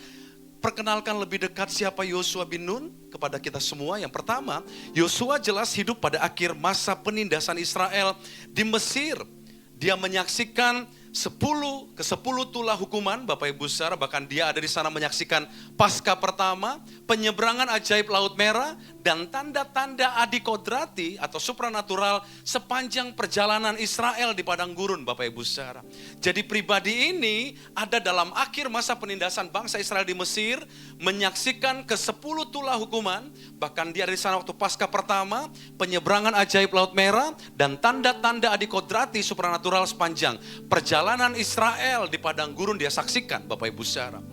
perkenalkan lebih dekat siapa Yosua bin Nun kepada kita semua. Yang pertama, Yosua jelas hidup pada akhir masa penindasan Israel di Mesir. Dia menyaksikan 10 tulah hukuman Bapak Ibu Saudara, bahkan dia ada di sana menyaksikan Paskah pertama, penyeberangan ajaib Laut Merah, dan tanda-tanda adikodrati atau supranatural sepanjang perjalanan Israel di padang gurun Bapak Ibu Saudara. Jadi pribadi ini ada dalam akhir masa penindasan bangsa Israel di Mesir, menyaksikan ke-10 tulah hukuman, bahkan dia ada di sana waktu Paskah pertama, penyeberangan ajaib Laut Merah, dan tanda-tanda adikodrati supranatural sepanjang perjalanan Israel di padang gurun dia saksikan Bapak Ibu Saudara.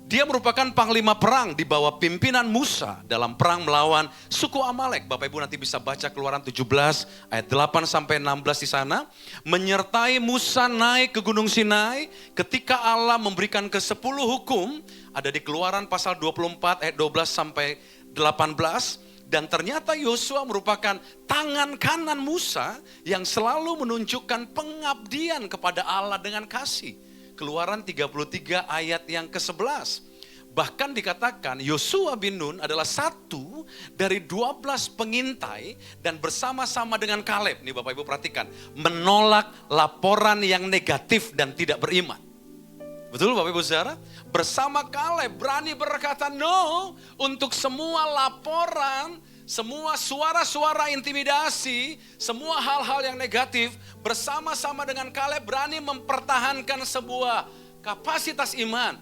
Dia merupakan panglima perang di bawah pimpinan Musa dalam perang melawan suku Amalek. Bapak Ibu nanti bisa baca Keluaran 17 ayat 8-16 di sana. Menyertai Musa naik ke Gunung Sinai ketika Allah memberikan ke-10 hukum. Ada di Keluaran pasal 24 ayat 12-18. Dan ternyata Yosua merupakan tangan kanan Musa yang selalu menunjukkan pengabdian kepada Allah dengan kasih. Keluaran 33 ayat yang ke-11. Bahkan dikatakan Yosua bin Nun adalah satu dari 12 pengintai dan bersama-sama dengan Kaleb, nih Bapak Ibu perhatikan, menolak laporan yang negatif dan tidak beriman. Betul Bapak Ibu Saudara? Bersama Kaleb berani berkata no untuk semua laporan, semua suara-suara intimidasi, semua hal-hal yang negatif. Bersama-sama dengan Kaleb berani mempertahankan sebuah kapasitas iman.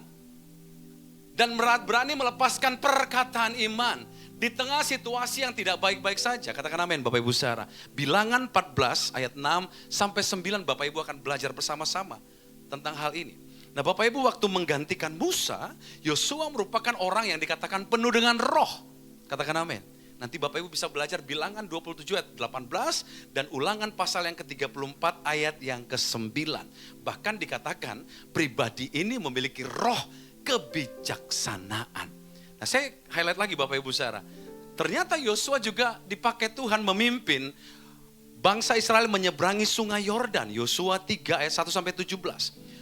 Dan berani melepaskan perkataan iman di tengah situasi yang tidak baik-baik saja. Katakan amin Bapak Ibu Saudara. Bilangan 14 ayat 6-9 Bapak Ibu akan belajar bersama-sama tentang hal ini. Nah Bapak Ibu, waktu menggantikan Musa, Yosua merupakan orang yang dikatakan penuh dengan roh. Katakan amin. Nanti Bapak Ibu bisa belajar Bilangan 27 ayat 18 dan Ulangan pasal yang ke-34 ayat yang ke-9. Bahkan dikatakan pribadi ini memiliki roh kebijaksanaan. Nah saya highlight lagi Bapak Ibu saudara. Ternyata Yosua juga dipakai Tuhan memimpin bangsa Israel menyeberangi sungai Yordan. Yosua 3 ayat 1 sampai 17.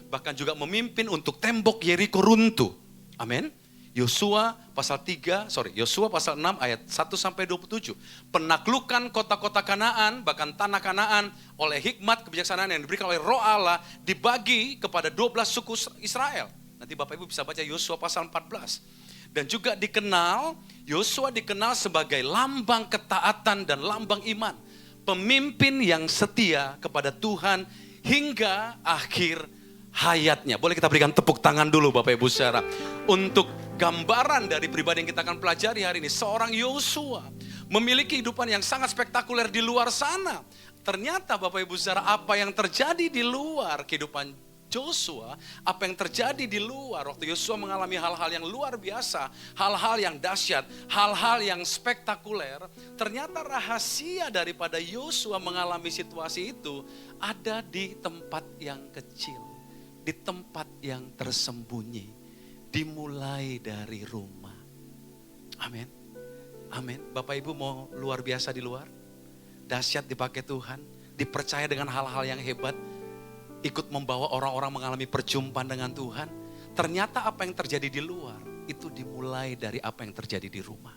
Bahkan juga memimpin untuk tembok Yeriko runtuh. Amin. Yosua pasal 6 ayat 1 sampai 27. Penaklukan kota-kota Kanaan, bahkan tanah Kanaan oleh hikmat kebijaksanaan yang diberikan oleh Roh Allah dibagi kepada 12 suku Israel. Nanti Bapak Ibu bisa baca Yosua pasal 14. Dan juga Yosua dikenal sebagai lambang ketaatan dan lambang iman. Pemimpin yang setia kepada Tuhan hingga akhir hayatnya. Boleh kita berikan tepuk tangan dulu Bapak Ibu saudara. Untuk gambaran dari pribadi yang kita akan pelajari hari ini. Seorang Yosua memiliki kehidupan yang sangat spektakuler di luar sana. Ternyata Bapak Ibu saudara, apa yang terjadi di luar kehidupan Yosua, apa yang terjadi di luar waktu Yosua mengalami hal-hal yang luar biasa, hal-hal yang dahsyat, hal-hal yang spektakuler. Ternyata rahasia daripada Yosua mengalami situasi itu ada di tempat yang kecil, di tempat yang tersembunyi, dimulai dari rumah. Amin. Amin. Bapak Ibu mau luar biasa di luar? Dahsyat dipakai Tuhan, dipercaya dengan hal-hal yang hebat, ikut membawa orang-orang mengalami perjumpaan dengan Tuhan. Ternyata apa yang terjadi di luar itu dimulai dari apa yang terjadi di rumah.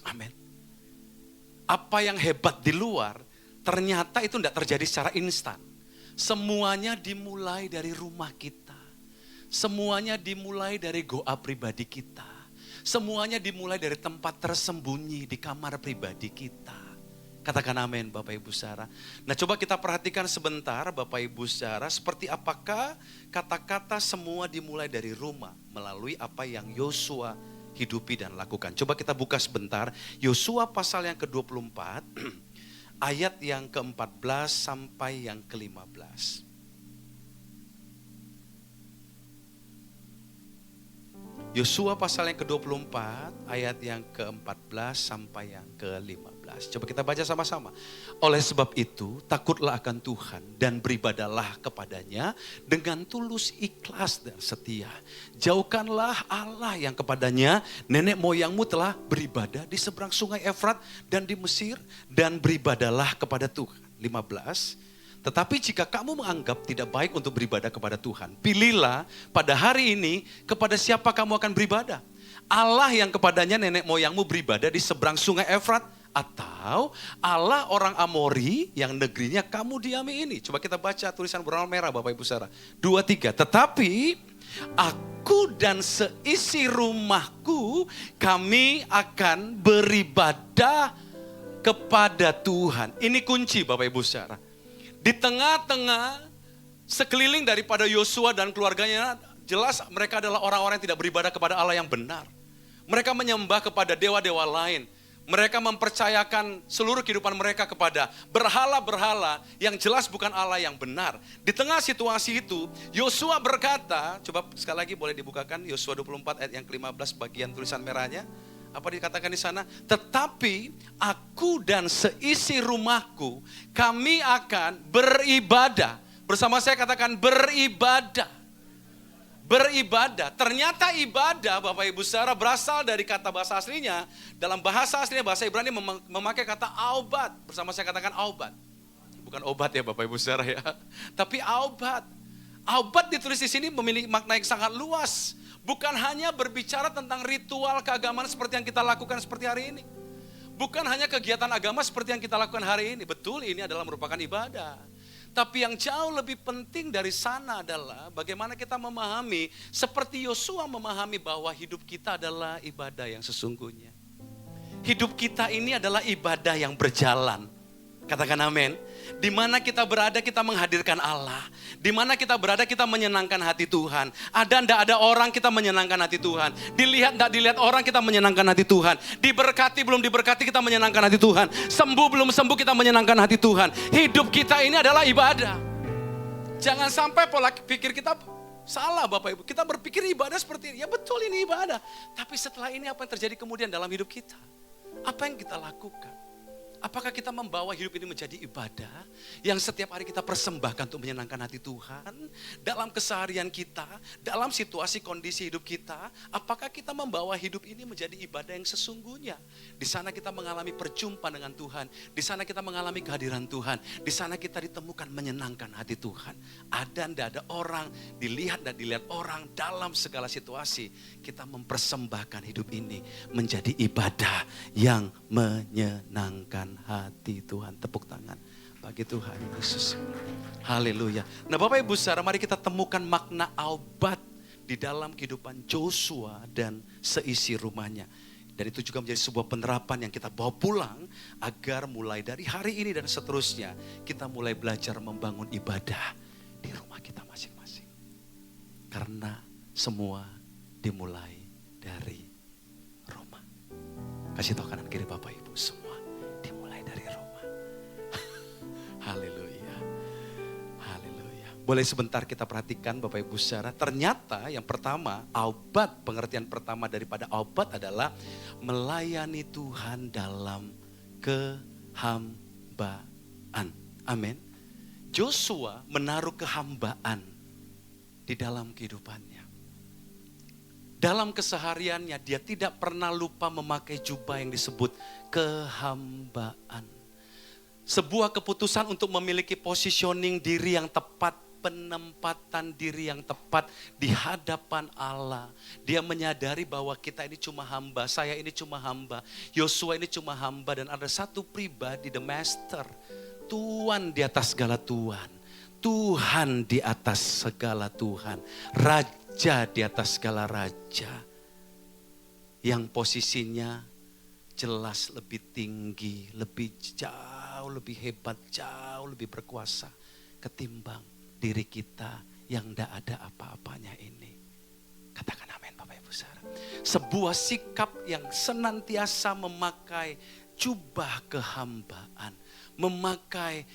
Amin. Apa yang hebat di luar ternyata itu tidak terjadi secara instan. Semuanya dimulai dari rumah kita. Semuanya dimulai dari goa pribadi kita. Semuanya dimulai dari tempat tersembunyi di kamar pribadi kita. Katakan amin Bapak Ibu saudara. Nah coba kita perhatikan sebentar Bapak Ibu saudara. Seperti apakah kata-kata semua dimulai dari rumah. Melalui apa yang Yosua hidupi dan lakukan. Coba kita buka sebentar. Yosua pasal yang ke-24. Ayat yang ke-14 sampai yang ke-15. Yosua pasal yang ke-24 ayat yang ke-14 sampai yang ke-15. Coba kita baca sama-sama. Oleh sebab itu takutlah akan Tuhan dan beribadalah kepadanya dengan tulus, ikhlas dan setia. Jauhkanlah Allah yang kepadanya nenek moyangmu telah beribadah di seberang sungai Efrat dan di Mesir, dan beribadalah kepada Tuhan. 15. Tetapi jika kamu menganggap tidak baik untuk beribadah kepada Tuhan, pilihlah pada hari ini kepada siapa kamu akan beribadah. Allah yang kepadanya nenek moyangmu beribadah di seberang sungai Efrat, atau Allah orang Amori yang negerinya kamu diami ini. Coba kita baca tulisan berwarna merah Bapak Ibu saudara. 2-3. Tetapi aku dan seisi rumahku kami akan beribadah kepada Tuhan. Ini kunci Bapak Ibu saudara. Di tengah-tengah sekeliling daripada Yosua dan keluarganya, jelas mereka adalah orang-orang yang tidak beribadah kepada Allah yang benar. Mereka menyembah kepada dewa-dewa lain. Mereka mempercayakan seluruh kehidupan mereka kepada berhala-berhala yang jelas bukan Allah yang benar. Di tengah situasi itu, Yosua berkata, coba sekali lagi boleh dibukakan Yosua 24 ayat yang ke-15 bagian tulisan merahnya. Apa dikatakan di sana? Tetapi aku dan seisi rumahku kami akan beribadah. Bersama saya katakan beribadah. Beribadah. Ternyata ibadah Bapak Ibu saudara berasal dari kata bahasa aslinya. Dalam bahasa aslinya bahasa Ibrani memakai kata aubat. Bersama saya katakan aubat. Bukan obat ya Bapak Ibu saudara ya. Tapi aubat. Aubat ditulis di sini memiliki makna yang sangat luas. Bukan hanya berbicara tentang ritual keagamaan seperti yang kita lakukan seperti hari ini. Bukan hanya kegiatan agama seperti yang kita lakukan hari ini. Betul, ini adalah merupakan ibadah. Tapi yang jauh lebih penting dari sana adalah bagaimana kita memahami seperti Yosua memahami bahwa hidup kita adalah ibadah yang sesungguhnya. Hidup kita ini adalah ibadah yang berjalan. Katakan amin. Di mana kita berada kita menghadirkan Allah. Di mana kita berada kita menyenangkan hati Tuhan. Ada ndak ada orang kita menyenangkan hati Tuhan. Dilihat ndak dilihat orang kita menyenangkan hati Tuhan. Diberkati belum diberkati kita menyenangkan hati Tuhan. Sembuh belum sembuh kita menyenangkan hati Tuhan. Hidup kita ini adalah ibadah. Jangan sampai pola pikir kita Salah Bapak Ibu, kita berpikir ibadah seperti ini. Ya betul ini ibadah. Tapi setelah ini apa yang terjadi kemudian dalam hidup kita? Apa yang kita lakukan? Apakah kita membawa hidup ini menjadi ibadah yang setiap hari kita persembahkan untuk menyenangkan hati Tuhan? Dalam keseharian kita, dalam situasi kondisi hidup kita, apakah kita membawa hidup ini menjadi ibadah yang sesungguhnya? Di sana kita mengalami perjumpaan dengan Tuhan, di sana kita mengalami kehadiran Tuhan, di sana kita ditemukan menyenangkan hati Tuhan. Ada dan ada orang, dilihat dan dilihat orang dalam segala situasi, kita mempersembahkan hidup ini menjadi ibadah yang menyenangkan hati Tuhan. Tepuk tangan bagi Tuhan Yesus. Haleluya. Nah Bapak Ibu saudara, mari kita temukan makna aubat di dalam kehidupan Joshua dan seisi rumahnya. Dan itu juga menjadi sebuah penerapan yang kita bawa pulang agar mulai dari hari ini dan seterusnya kita mulai belajar membangun ibadah di rumah kita masing-masing. Karena semua dimulai dari rumah. Kasih tahu kanan kiri Bapak Ibu, semua dimulai dari rumah. Haleluya. Haleluya. Boleh sebentar kita perhatikan Bapak Ibu saudara. Ternyata yang pertama, aubat, pengertian pertama daripada aubat adalah melayani Tuhan dalam kehambaan. Amin. Joshua menaruh kehambaan di dalam kehidupannya. Dalam kesehariannya dia tidak pernah lupa memakai jubah yang disebut kehambaan. Sebuah keputusan untuk memiliki positioning diri yang tepat, penempatan diri yang tepat di hadapan Allah. Dia menyadari bahwa kita ini cuma hamba, saya ini cuma hamba, Yosua ini cuma hamba, dan ada satu pribadi, the master, Tuhan di atas segala Tuhan, Tuhan di atas segala Tuhan, Raja di atas segala raja, yang posisinya jelas lebih tinggi, lebih jauh lebih hebat, jauh lebih berkuasa ketimbang diri kita yang tidak ada apa-apanya ini. Katakan amin Bapak Ibu saudara. Sebuah sikap yang senantiasa memakai jubah kehambaan, memakai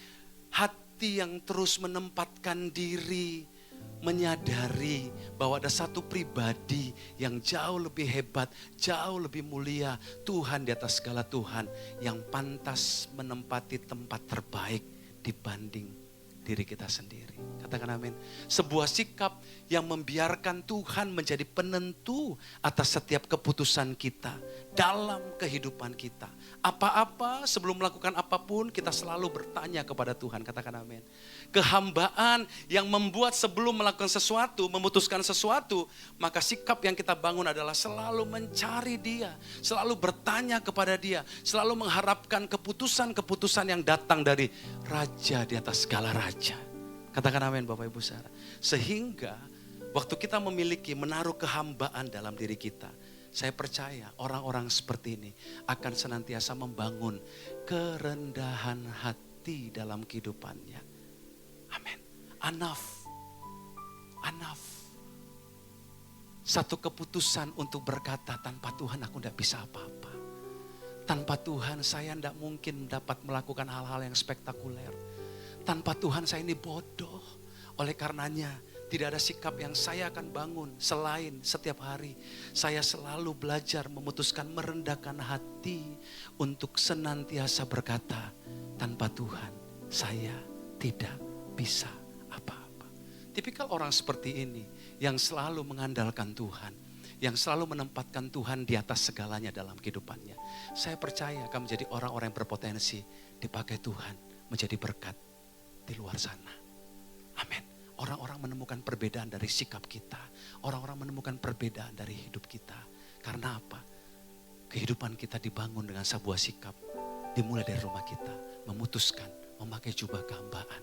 hati yang terus menempatkan diri, menyadari bahwa ada satu pribadi yang jauh lebih hebat, jauh lebih mulia, Tuhan di atas segala Tuhan, yang pantas menempati tempat terbaik dibanding diri kita sendiri. Katakan amin. Sebuah sikap yang membiarkan Tuhan menjadi penentu atas setiap keputusan kita dalam kehidupan kita. Apa-apa sebelum melakukan apapun kita selalu bertanya kepada Tuhan. Katakan amin. Kehambaan yang membuat sebelum melakukan sesuatu, memutuskan sesuatu, maka sikap yang kita bangun adalah selalu mencari Dia, selalu bertanya kepada Dia, selalu mengharapkan keputusan-keputusan yang datang dari Raja di atas segala raja. Katakan amin Bapak Ibu saudara. Sehingga waktu kita menaruh kehambaan dalam diri kita, saya percaya orang-orang seperti ini akan senantiasa membangun kerendahan hati dalam kehidupannya. Amin. Enough. Satu keputusan untuk berkata, tanpa Tuhan aku tidak bisa apa-apa. Tanpa Tuhan saya tidak mungkin dapat melakukan hal-hal yang spektakuler. Tanpa Tuhan saya ini bodoh. Oleh karenanya tidak ada sikap yang saya akan bangun selain setiap hari saya selalu belajar memutuskan merendahkan hati untuk senantiasa berkata, tanpa Tuhan saya tidak bisa apa-apa. Tipikal orang seperti ini yang selalu mengandalkan Tuhan, yang selalu menempatkan Tuhan di atas segalanya dalam kehidupannya. Saya percaya akan menjadi orang-orang yang berpotensi dipakai Tuhan menjadi berkat di luar sana. Amin. Orang-orang menemukan perbedaan dari sikap kita. Orang-orang menemukan perbedaan dari hidup kita. Karena apa? Kehidupan kita dibangun dengan sebuah sikap. Dimulai dari rumah kita. Memutuskan, memakai jubah kehambaan.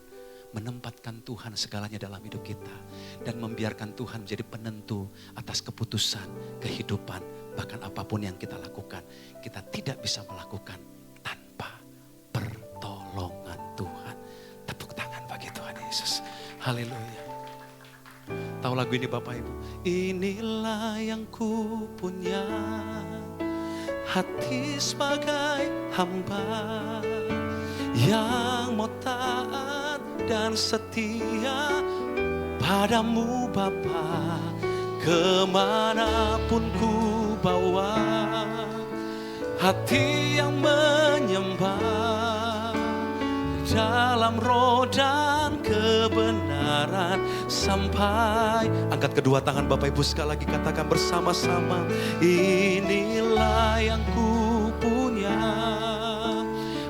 Menempatkan Tuhan segalanya dalam hidup kita. Dan membiarkan Tuhan menjadi penentu atas keputusan, kehidupan. Bahkan apapun yang kita lakukan. Kita tidak bisa melakukan tanpa pertolongan Tuhan. Tepuk tangan bagi Tuhan Yesus. Haleluya. Tahu lagu ini Bapak Ibu? Inilah yang ku punya, hati sebagai hamba yang mau taat dan setia padamu Bapa, kemanapun ku bawa hati yang menyembah dalam roh dan kebenaran sampai. Angkat kedua tangan Bapak Ibu sekali lagi, katakan bersama-sama, inilah yang ku punya,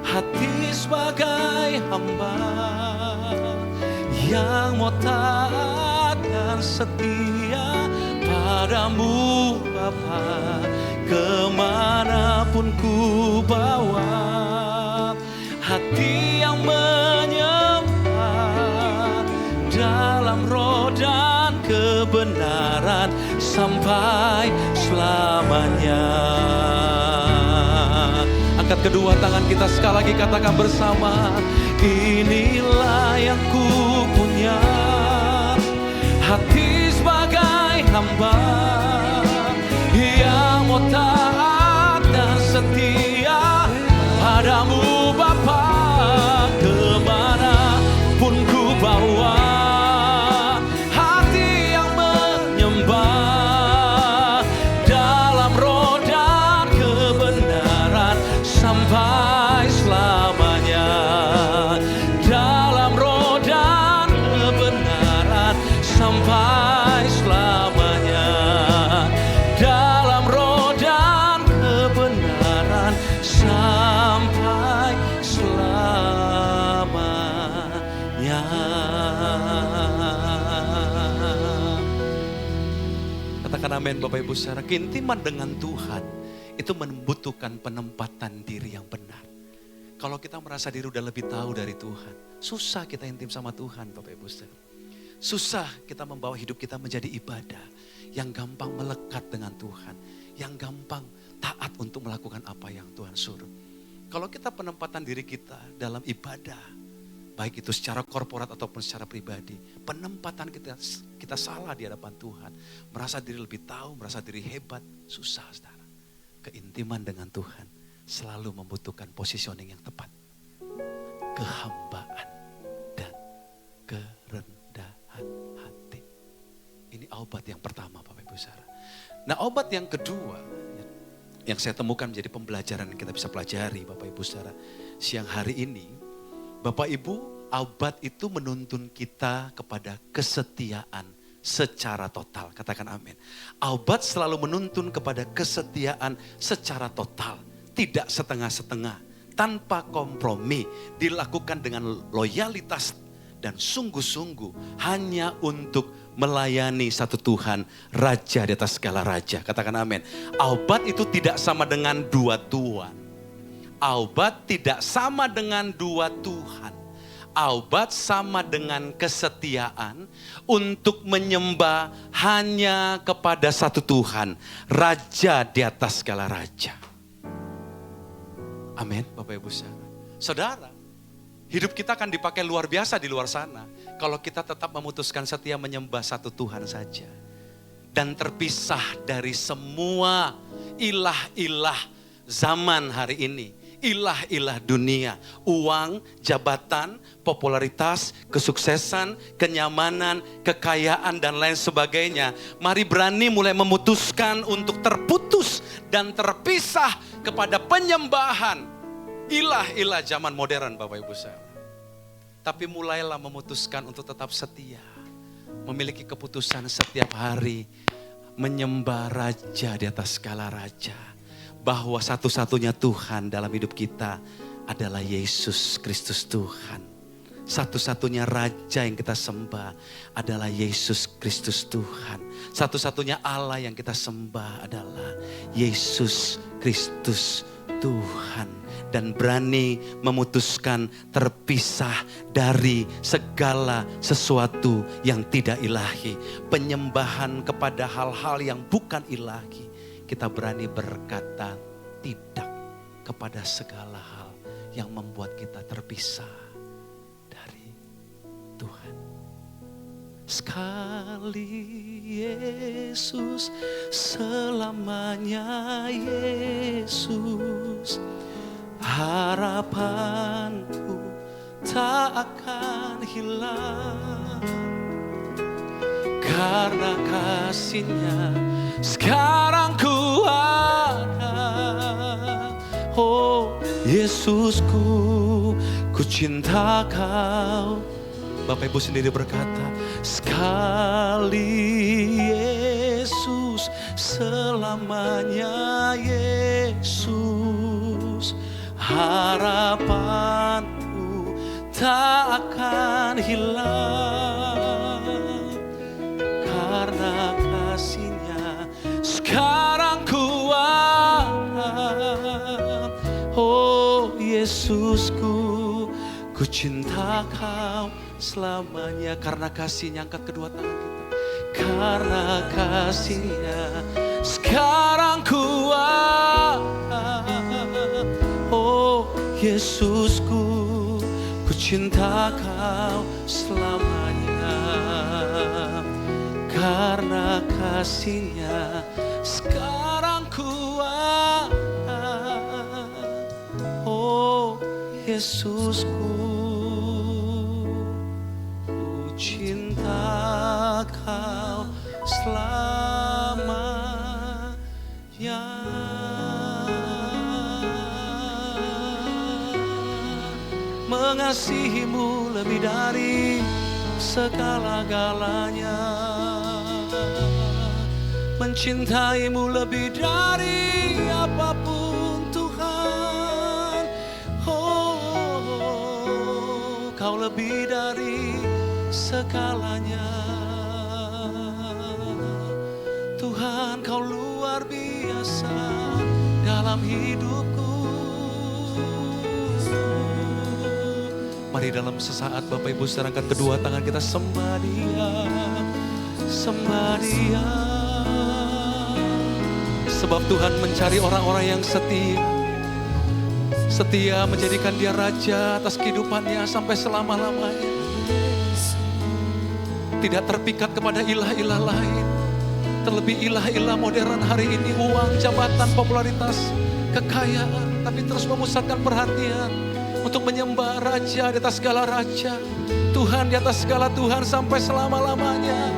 hati sebagai hamba yang mau taat dan setia padamu Bapa, kemanapun ku bawa hati yang menyembah dalam roh dan kebenaran sampai selamanya. Angkat kedua tangan kita sekali lagi, katakan bersama, inilah yang ku punya, hati sebagai hamba yang mau taat dan setia padamu Bapa, kemanapun ku bawa hati yang menyembah dalam roh dan kebenaran sampai selamanya. Dalam roh dan kebenaran sampai selamanya. Dalam roh dan kebenaran sampai selamanya. Katakan amin Bapak Ibu saudara. Keintiman dengan Tuhan itu membutuhkan penempatan diri yang benar. Kalau kita merasa diri udah lebih tahu dari Tuhan, susah kita intim sama Tuhan Bapak Ibu saudara. Susah kita membawa hidup kita menjadi ibadah yang gampang melekat dengan Tuhan, yang gampang taat untuk melakukan apa yang Tuhan suruh. Kalau kita penempatan diri kita dalam ibadah, baik itu secara korporat ataupun secara pribadi, penempatan kita salah di hadapan Tuhan, merasa diri lebih tahu, merasa diri hebat, susah saudara. Keintiman dengan Tuhan selalu membutuhkan positioning yang tepat, kehambaan dan kerendahan hati. Ini obat yang pertama Bapak Ibu saudara. Nah, obat yang kedua yang saya temukan menjadi pembelajaran yang kita bisa pelajari Bapak Ibu saudara siang hari ini, Bapak Ibu, obat itu menuntun kita kepada kesetiaan secara total. Katakan amin. Obat selalu menuntun kepada kesetiaan secara total, tidak setengah-setengah, tanpa kompromi, dilakukan dengan loyalitas dan sungguh-sungguh hanya untuk melayani satu Tuhan, Raja di atas segala raja. Katakan amin. Obat itu tidak sama dengan dua Tuhan. Obat tidak sama dengan dua Tuhan. Obat sama dengan kesetiaan untuk menyembah hanya kepada satu Tuhan, Raja di atas segala raja. Amin Bapak Ibu saudara. Saudara, hidup kita akan dipakai luar biasa di luar sana kalau kita tetap memutuskan setia menyembah satu Tuhan saja dan terpisah dari semua ilah-ilah zaman hari ini, ilah-ilah dunia, uang, jabatan, popularitas, kesuksesan, kenyamanan, kekayaan dan lain sebagainya. Mari berani mulai memutuskan untuk terputus dan terpisah kepada penyembahan ilah-ilah zaman modern Bapak Ibu saudara. Tapi mulailah memutuskan untuk tetap setia, memiliki keputusan setiap hari menyembah Raja di atas segala raja, bahwa satu-satunya Tuhan dalam hidup kita adalah Yesus Kristus Tuhan. Satu-satunya Raja yang kita sembah adalah Yesus Kristus Tuhan. Satu-satunya Allah yang kita sembah adalah Yesus Kristus Tuhan. Dan berani memutuskan terpisah dari segala sesuatu yang tidak ilahi. Penyembahan kepada hal-hal yang bukan ilahi. Kita berani berkata tidak kepada segala hal yang membuat kita terpisah dari Tuhan. Sekali Yesus, selamanya Yesus. Harapanku tak akan hilang. karena kasih-Nya sekarang ku ada. Oh Yesusku, ku cinta Kau. Bapak Ibu sendiri berkata, sekali Yesus, selamanya Yesus. Harapanku tak akan hilang, karena kasih-Nya sekarang ku ada. Oh Yesusku, ku cinta Kau selamanya. Karena kasih-Nya, angkat kedua tangan kita. Karena kasih-Nya sekarang ku ada. Oh Yesusku, ku cinta Kau selamanya. Karena kasih-Nya sekarang ku ada. Oh Yesusku, ku cinta Kau selamanya. Mengasihimu lebih dari segala-galanya, mencintaimu lebih dari apapun Tuhan. Oh, Kau lebih dari segalanya. Tuhan, Kau luar biasa dalam hidupku. Mari dalam sesaat Bapak Ibu saudara, angkat kedua tangan kita, sembah Dia, sembah Dia. Sebab Tuhan mencari orang-orang yang setia. Setia menjadikan Dia raja atas kehidupannya sampai selama-lamanya. Tidak terpikat kepada ilah-ilah lain. Terlebih ilah-ilah modern hari ini, uang, jabatan, popularitas, kekayaan. Tapi terus memusatkan perhatian untuk menyembah Raja di atas segala Raja, Tuhan di atas segala Tuhan sampai selama-lamanya.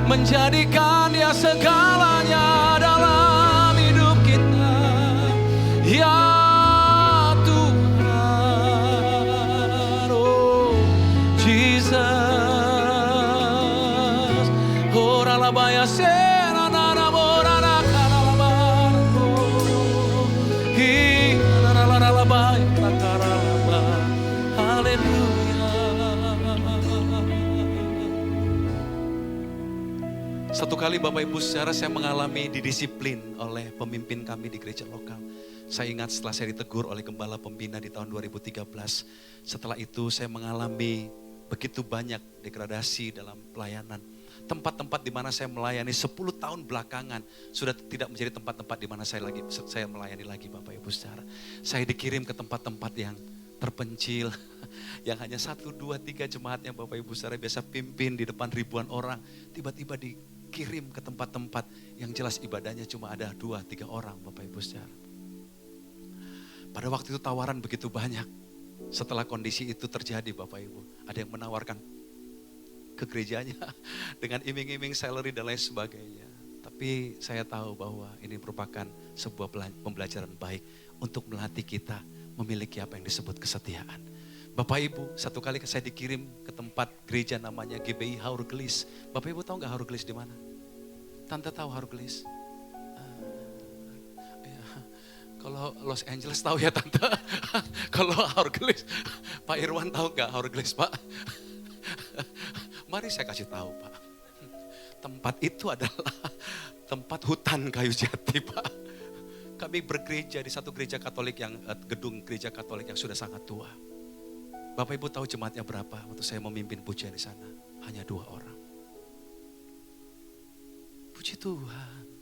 Menjadikan Dia segalanya dalam hidup kita. Ya Tuhan, oh Jesus, oh ralabaya serana morana karalaban, oh hi ralabaya takaralaba, haleluya. Satu kali Bapak Ibu saudara, saya mengalami didisiplin oleh pemimpin kami di gereja lokal. Saya ingat setelah saya ditegur oleh gembala pembina di tahun 2013. Setelah itu saya mengalami begitu banyak degradasi dalam pelayanan. Tempat-tempat di mana saya melayani 10 tahun belakangan sudah tidak menjadi tempat-tempat di mana saya melayani lagi Bapak Ibu saudara. Saya dikirim ke tempat-tempat yang terpencil, yang hanya 1, 2, 3 jemaat yang Bapak Ibu saudara biasa pimpin di depan ribuan orang. Tiba-tiba dikirim ke tempat-tempat yang jelas ibadahnya cuma ada 2, 3 orang Bapak Ibu saudara. Pada waktu itu tawaran begitu banyak. Setelah kondisi itu terjadi Bapak Ibu, ada yang menawarkan ke gerejanya dengan iming-iming salary dan lain sebagainya. Tapi saya tahu bahwa ini merupakan sebuah pembelajaran baik untuk melatih kita memiliki apa yang disebut kesetiaan. Bapak Ibu, satu kali saya dikirim ke tempat gereja namanya GBI Haurgelis. Bapak Ibu tahu nggak Haurgelis di mana? Tante tahu Haurgelis? Kalau Los Angeles tahu ya Tante. Kalau Haurgelis, Pak Irwan tahu nggak Haurgelis Pak? Mari saya kasih tahu Pak. Tempat itu adalah tempat hutan kayu jati Pak. Kami bergereja di satu gereja Katolik yang gedung gereja Katolik yang sudah sangat tua. Bapak Ibu tahu jemaatnya berapa waktu saya memimpin pujian di sana? Hanya 2 orang. Puji Tuhan.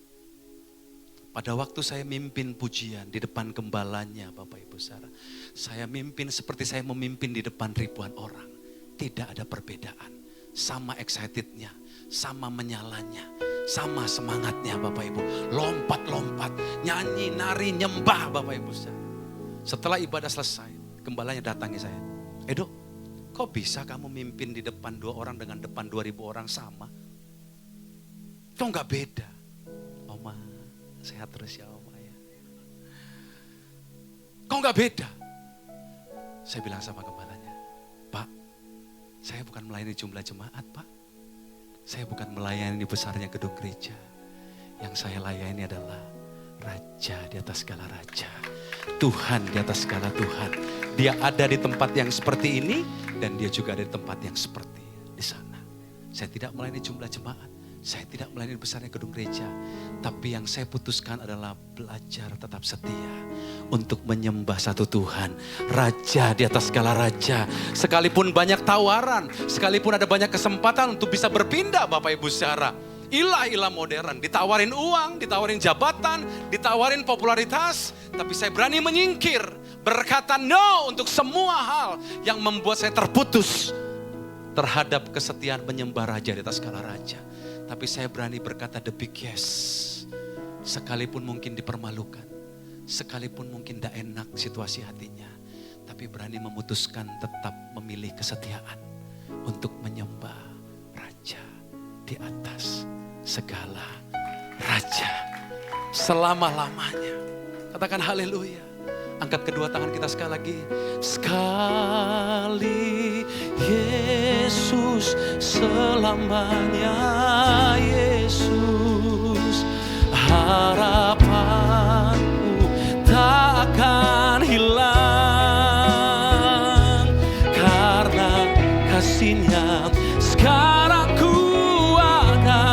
Pada waktu saya mimpin pujian di depan gembalanya Bapak Ibu saudara, saya mimpin seperti saya memimpin di depan ribuan orang. Tidak ada perbedaan, sama excitednya, sama menyalanya, sama semangatnya Bapak Ibu. Lompat-lompat, nyanyi, nari, nyembah Bapak Ibu saudara. Setelah ibadah selesai, gembalanya datangi saya. Edo, kok bisa kamu mimpin di depan 2 orang dengan depan 2000 orang sama? Kau nggak beda. Oma, sehat terus ya Oma ya. Kau nggak beda. Saya bilang sama gembalanya, Pak, saya bukan melayani jumlah jemaat Pak. Saya bukan melayani besarnya gedung gereja. Yang saya layani adalah Raja di atas segala raja. Tuhan di atas segala Tuhan. Dia ada di tempat yang seperti ini dan dia juga ada di tempat yang seperti di sana. Saya tidak melayani jumlah jemaat. Saya tidak melayani besarnya gedung gereja. Tapi yang saya putuskan adalah belajar tetap setia untuk menyembah satu Tuhan. Raja di atas segala raja. Sekalipun banyak tawaran, sekalipun ada banyak kesempatan untuk bisa berpindah Bapak Ibu saudara. Ilah-ilah modern, ditawarin uang, ditawarin jabatan, ditawarin popularitas. Tapi saya berani menyingkir, berkata no untuk semua hal yang membuat saya terputus terhadap kesetiaan menyembah Raja di atas segala raja. Tapi saya berani berkata the big yes. Sekalipun mungkin dipermalukan, sekalipun mungkin tidak enak situasi hatinya. Tapi berani memutuskan tetap memilih kesetiaan untuk menyembah Raja di atas segala raja selama-lamanya. Katakan haleluya. Angkat kedua tangan kita sekali lagi. Sekali Yesus, selamanya Yesus. Harapanku tak akan hilang karena kasih-Nya sekarang ku ada.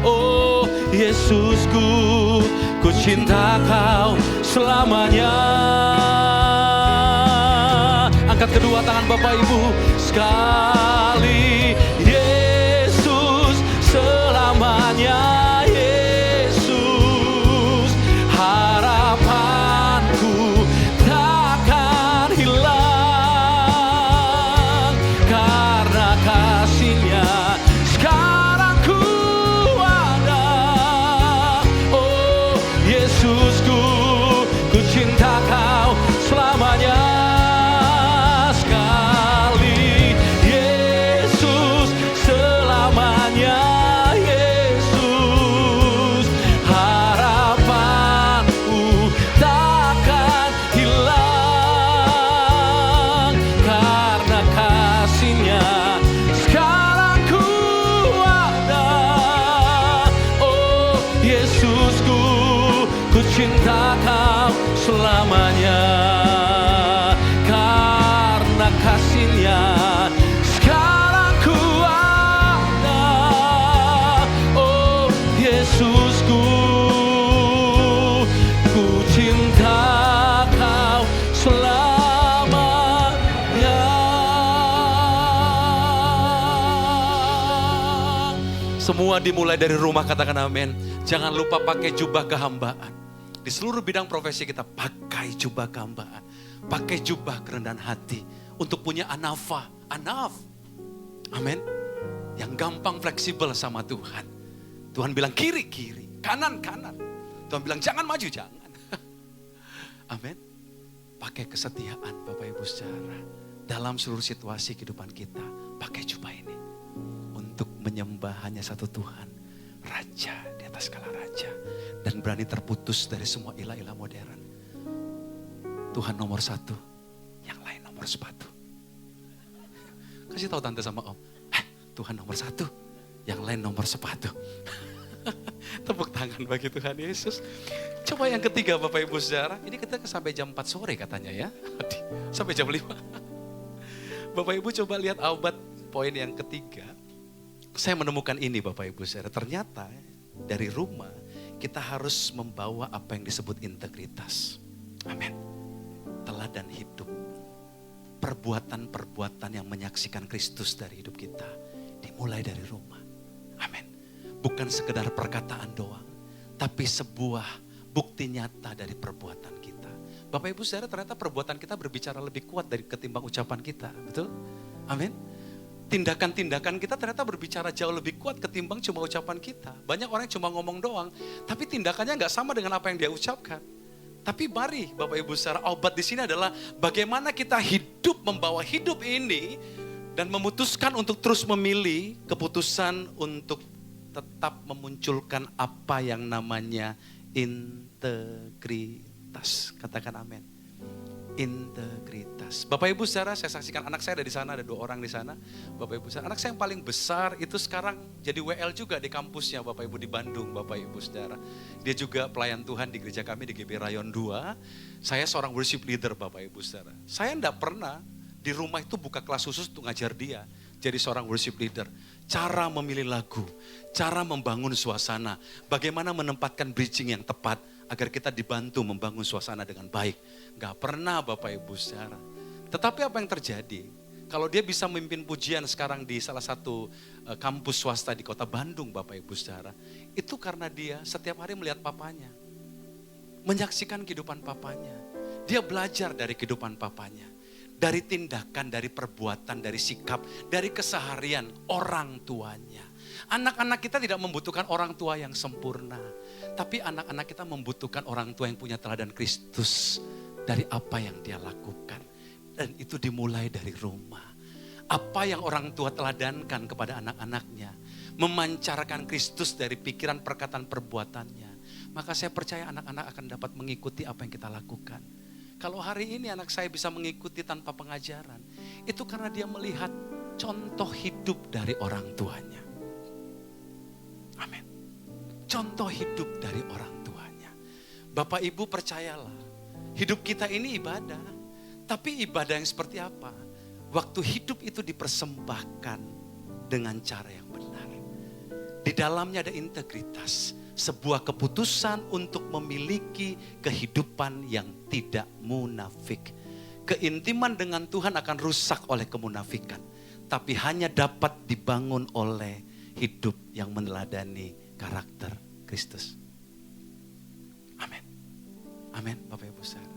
Oh Yesusku, ku cinta Kau selamanya. Angkat kedua tangan Bapak Ibu. Sekali Yesus, selamanya Yesus. Harapanku takkan hilang karena kasih-Nya sekarang ku ada. Oh Yesusku, ku cinta Kau selamanya. Sekali Yesus, selamanya Yesus. Harapanku takkan hilang karena kasih-Nya sekarang ku ada. Oh Yesusku, ku cinta Kau selamanya karena kasih-Nya sekarang ku ada. Oh Yesusku, ku cinta Kau selamanya. Semua dimulai dari rumah, katakan amin. Jangan lupa pakai jubah kehambaan. Di seluruh bidang profesi kita pakai jubah kehambaan. Pakai jubah kerendahan hati. Untuk punya anafa. Anaf. Amin. Yang gampang fleksibel sama Tuhan. Tuhan bilang kiri, kiri. Kanan, kanan. Tuhan bilang jangan maju, jangan. Amin. Pakai kesetiaan Bapak Ibu saudara. Dalam seluruh situasi kehidupan kita. Pakai jubah ini. Untuk menyembah hanya satu Tuhan. Raja di atas segala raja. Dan berani terputus dari semua ilah-ilah modern. Tuhan nomor satu, yang lain nomor sepatu. Kasih tahu tante sama om, Tuhan nomor satu, yang lain nomor sepatu. Tepuk tangan bagi Tuhan Yesus. Coba yang ketiga Bapak Ibu saudara, ini kita sampai jam 4 sore katanya ya. Sampai jam 5. Bapak Ibu coba lihat Abad poin yang ketiga. Saya menemukan ini Bapak Ibu saudara, ternyata dari rumah kita harus membawa apa yang disebut integritas. Amin. Teladan hidup. Perbuatan-perbuatan yang menyaksikan Kristus dari hidup kita. Dimulai dari rumah. Amin. Bukan sekedar perkataan doang. Tapi sebuah bukti nyata dari perbuatan kita. Bapak Ibu saudara, ternyata perbuatan kita berbicara lebih kuat dari ketimbang ucapan kita. Betul? Amin. Tindakan-tindakan kita ternyata berbicara jauh lebih kuat ketimbang cuma ucapan kita. Banyak orang yang cuma ngomong doang, tapi tindakannya nggak sama dengan apa yang dia ucapkan. Tapi mari Bapak Ibu saudara, obat di sini adalah bagaimana kita hidup membawa hidup ini dan memutuskan untuk terus memilih keputusan untuk tetap memunculkan apa yang namanya integritas. Katakan amin. Integritas. Bapak Ibu saudara, saya saksikan anak saya ada di sana, ada 2 orang di sana. Bapak Ibu saudara, anak saya yang paling besar itu sekarang jadi WL juga di kampusnya Bapak Ibu di Bandung, Bapak Ibu saudara. Dia juga pelayan Tuhan di gereja kami di GB Rayon 2. Saya seorang worship leader Bapak Ibu saudara. Saya enggak pernah di rumah itu buka kelas khusus untuk ngajar dia jadi seorang worship leader. Cara memilih lagu, cara membangun suasana, bagaimana menempatkan bridging yang tepat agar kita dibantu membangun suasana dengan baik. Gak pernah Bapak Ibu saudara. Tetapi apa yang terjadi? Kalau dia bisa memimpin pujian sekarang di salah satu kampus swasta di kota Bandung Bapak Ibu saudara. Itu karena dia setiap hari melihat papanya. Menyaksikan kehidupan papanya. Dia belajar dari kehidupan papanya. Dari tindakan, dari perbuatan, dari sikap, dari keseharian orang tuanya. Anak-anak kita tidak membutuhkan orang tua yang sempurna. Tapi anak-anak kita membutuhkan orang tua yang punya teladan Kristus. Dari apa yang dia lakukan. Dan itu dimulai dari rumah. Apa yang orang tua teladankan kepada anak-anaknya. Memancarkan Kristus dari pikiran, perkataan, perbuatannya. Maka saya percaya anak-anak akan dapat mengikuti apa yang kita lakukan. Kalau hari ini anak saya bisa mengikuti tanpa pengajaran. Itu karena dia melihat contoh hidup dari orang tuanya. Amin. Contoh hidup dari orang tuanya. Bapak Ibu percayalah, hidup kita ini ibadah. Tapi ibadah yang seperti apa? Waktu hidup itu dipersembahkan dengan cara yang benar. Di dalamnya ada integritas. Sebuah keputusan untuk memiliki kehidupan yang tidak munafik. Keintiman dengan Tuhan akan rusak oleh kemunafikan. Tapi hanya dapat dibangun oleh hidup yang meneladani karakter Kristus. Amin. Amin Bapak Ibu saudara.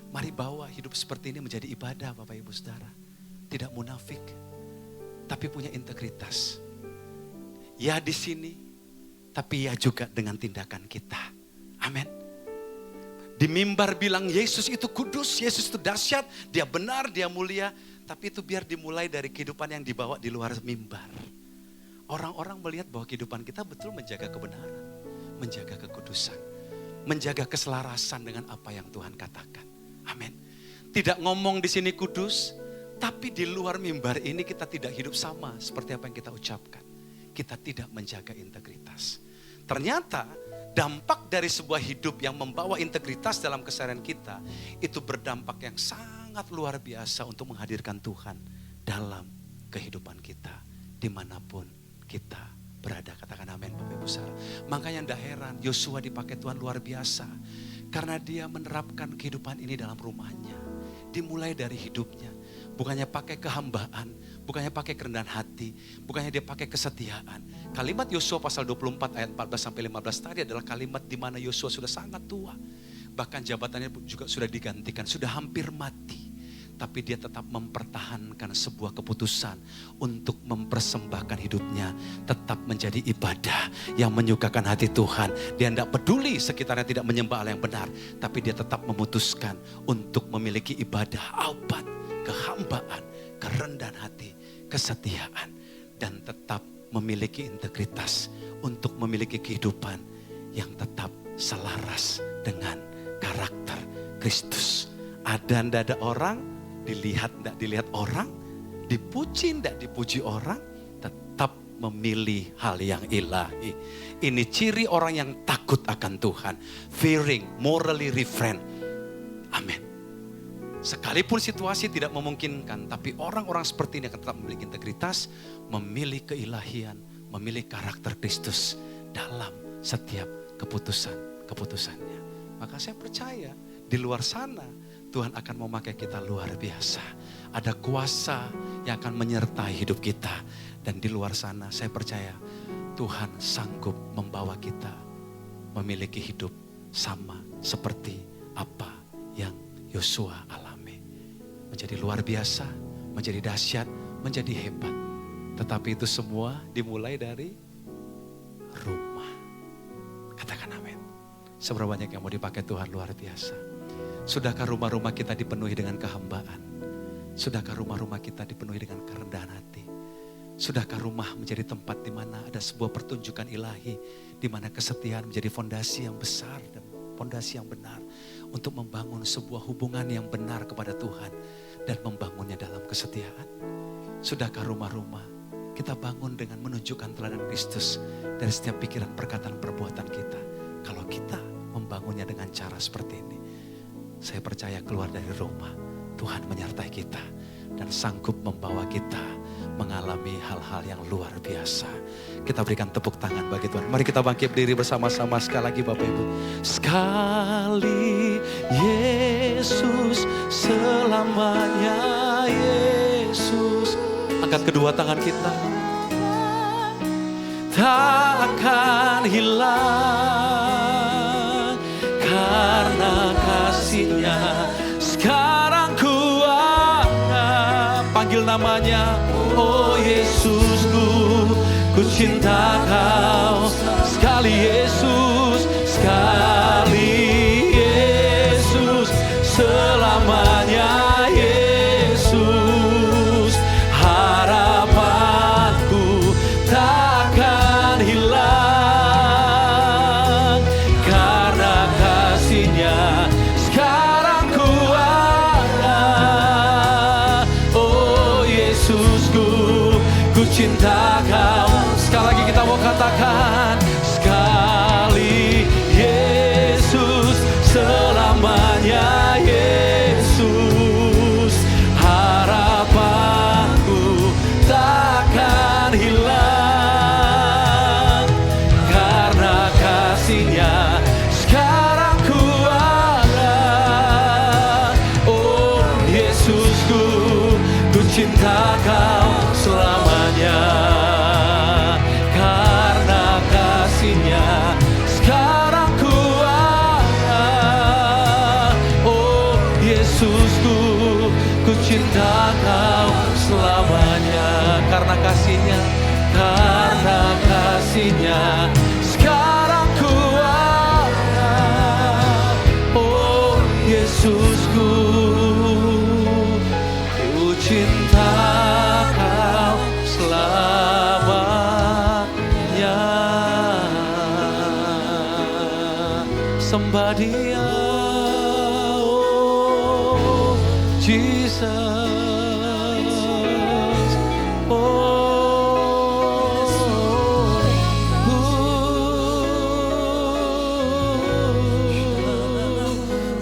Mari bawa hidup seperti ini menjadi ibadah Bapak Ibu saudara. Tidak munafik. Tapi punya integritas. Ya di sini. Tapi ya juga dengan tindakan kita. Amin. Di mimbar bilang Yesus itu kudus, Yesus itu dahsyat, dia benar, dia mulia. Tapi itu biar dimulai dari kehidupan yang dibawa di luar mimbar. Orang-orang melihat bahwa kehidupan kita betul menjaga kebenaran, menjaga kekudusan, menjaga keselarasan dengan apa yang Tuhan katakan. Amin. Tidak ngomong di sini kudus, tapi di luar mimbar ini kita tidak hidup sama seperti apa yang kita ucapkan. Kita tidak menjaga integritas. Ternyata dampak dari sebuah hidup yang membawa integritas dalam keseharian kita, itu berdampak yang sangat luar biasa untuk menghadirkan Tuhan dalam kehidupan kita, dimanapun kita berada. Katakan amin Bapak Ibu saudara. Makanya tidak heran Yosua dipakai Tuhan luar biasa, karena dia menerapkan kehidupan ini dalam rumahnya. Dimulai dari hidupnya, bukannya pakai kehambaan, bukannya pakai kerendahan hati, bukannya dia pakai kesetiaan. Kalimat Yosua pasal 24 ayat 14 sampai 15 tadi adalah kalimat di mana Yosua sudah sangat tua. Bahkan jabatannya juga sudah digantikan, sudah hampir mati. Tapi dia tetap mempertahankan sebuah keputusan untuk mempersembahkan hidupnya tetap menjadi ibadah yang menyukakan hati Tuhan. Dia tidak peduli sekitarnya tidak menyembah Allah yang benar, tapi dia tetap memutuskan untuk memiliki ibadah abad, kehambaan, kerendahan hati, kesetiaan, dan tetap memiliki integritas untuk memiliki kehidupan yang tetap selaras dengan karakter Kristus. Ada orang dilihat, tidak dilihat orang, dipuji, tidak dipuji orang, tetap memilih hal yang ilahi. Ini ciri orang yang takut akan Tuhan. Fearing, morally refrain. Amin. Sekalipun situasi tidak memungkinkan, tapi orang-orang seperti ini akan tetap memiliki integritas, memilih keilahian, memilih karakter Kristus dalam setiap keputusannya. Maka saya percaya di luar sana, Tuhan akan memakai kita luar biasa. Ada kuasa yang akan menyertai hidup kita. Dan di luar sana saya percaya Tuhan sanggup membawa kita memiliki hidup sama seperti apa yang Yosua alami. Menjadi luar biasa, menjadi dahsyat, menjadi hebat. Tetapi itu semua dimulai dari rumah. Katakan amin. Seberapa banyak yang mau dipakai Tuhan luar biasa. Sudahkah rumah-rumah kita dipenuhi dengan kehambaan? Sudahkah rumah-rumah kita dipenuhi dengan kerendahan hati? Sudahkah rumah menjadi tempat di mana ada sebuah pertunjukan ilahi, di mana kesetiaan menjadi fondasi yang besar dan fondasi yang benar untuk membangun sebuah hubungan yang benar kepada Tuhan dan membangunnya dalam kesetiaan? Sudahkah rumah-rumah kita bangun dengan menunjukkan teladan Kristus dari setiap pikiran, perkataan, perbuatan kita? Kalau kita membangunnya dengan cara seperti ini, saya percaya keluar dari rumah, Tuhan menyertai kita dan sanggup membawa kita mengalami hal-hal yang luar biasa. Kita berikan tepuk tangan bagi Tuhan. Mari kita bangkit berdiri bersama-sama sekali lagi Bapak Ibu. Sekali Yesus, selamanya Yesus. Angkat kedua tangan kita. Tak akan hilang karena kasih-Nya. Sekarang ku anggap, panggil namanya, oh Yesusku, ku cinta Kau. Sekali Yesus, sekali Yesus, selamanya Yesus. Harapanku takkan hilang karena kasih-Nya. Sekarang ku anggap, oh Yesusku, ku cinta Kau. Sekali lagi kita mau katakan, sekali Yesus, selamanya Yesus. Harapanku takkan hilang karena kasih-Nya. Sekarang ku anggap, oh Yesusku, ku cinta Kau selamanya. Karena kasih-Nya, sekarang ku anggap, oh Yesusku, ku cinta Kau selamanya. Karena kasih-Nya, karena kasih-Nya, sekarang ku anggap, oh Yesusku, ku cinta Kau selamanya. Sembah Dia, oh Jesus,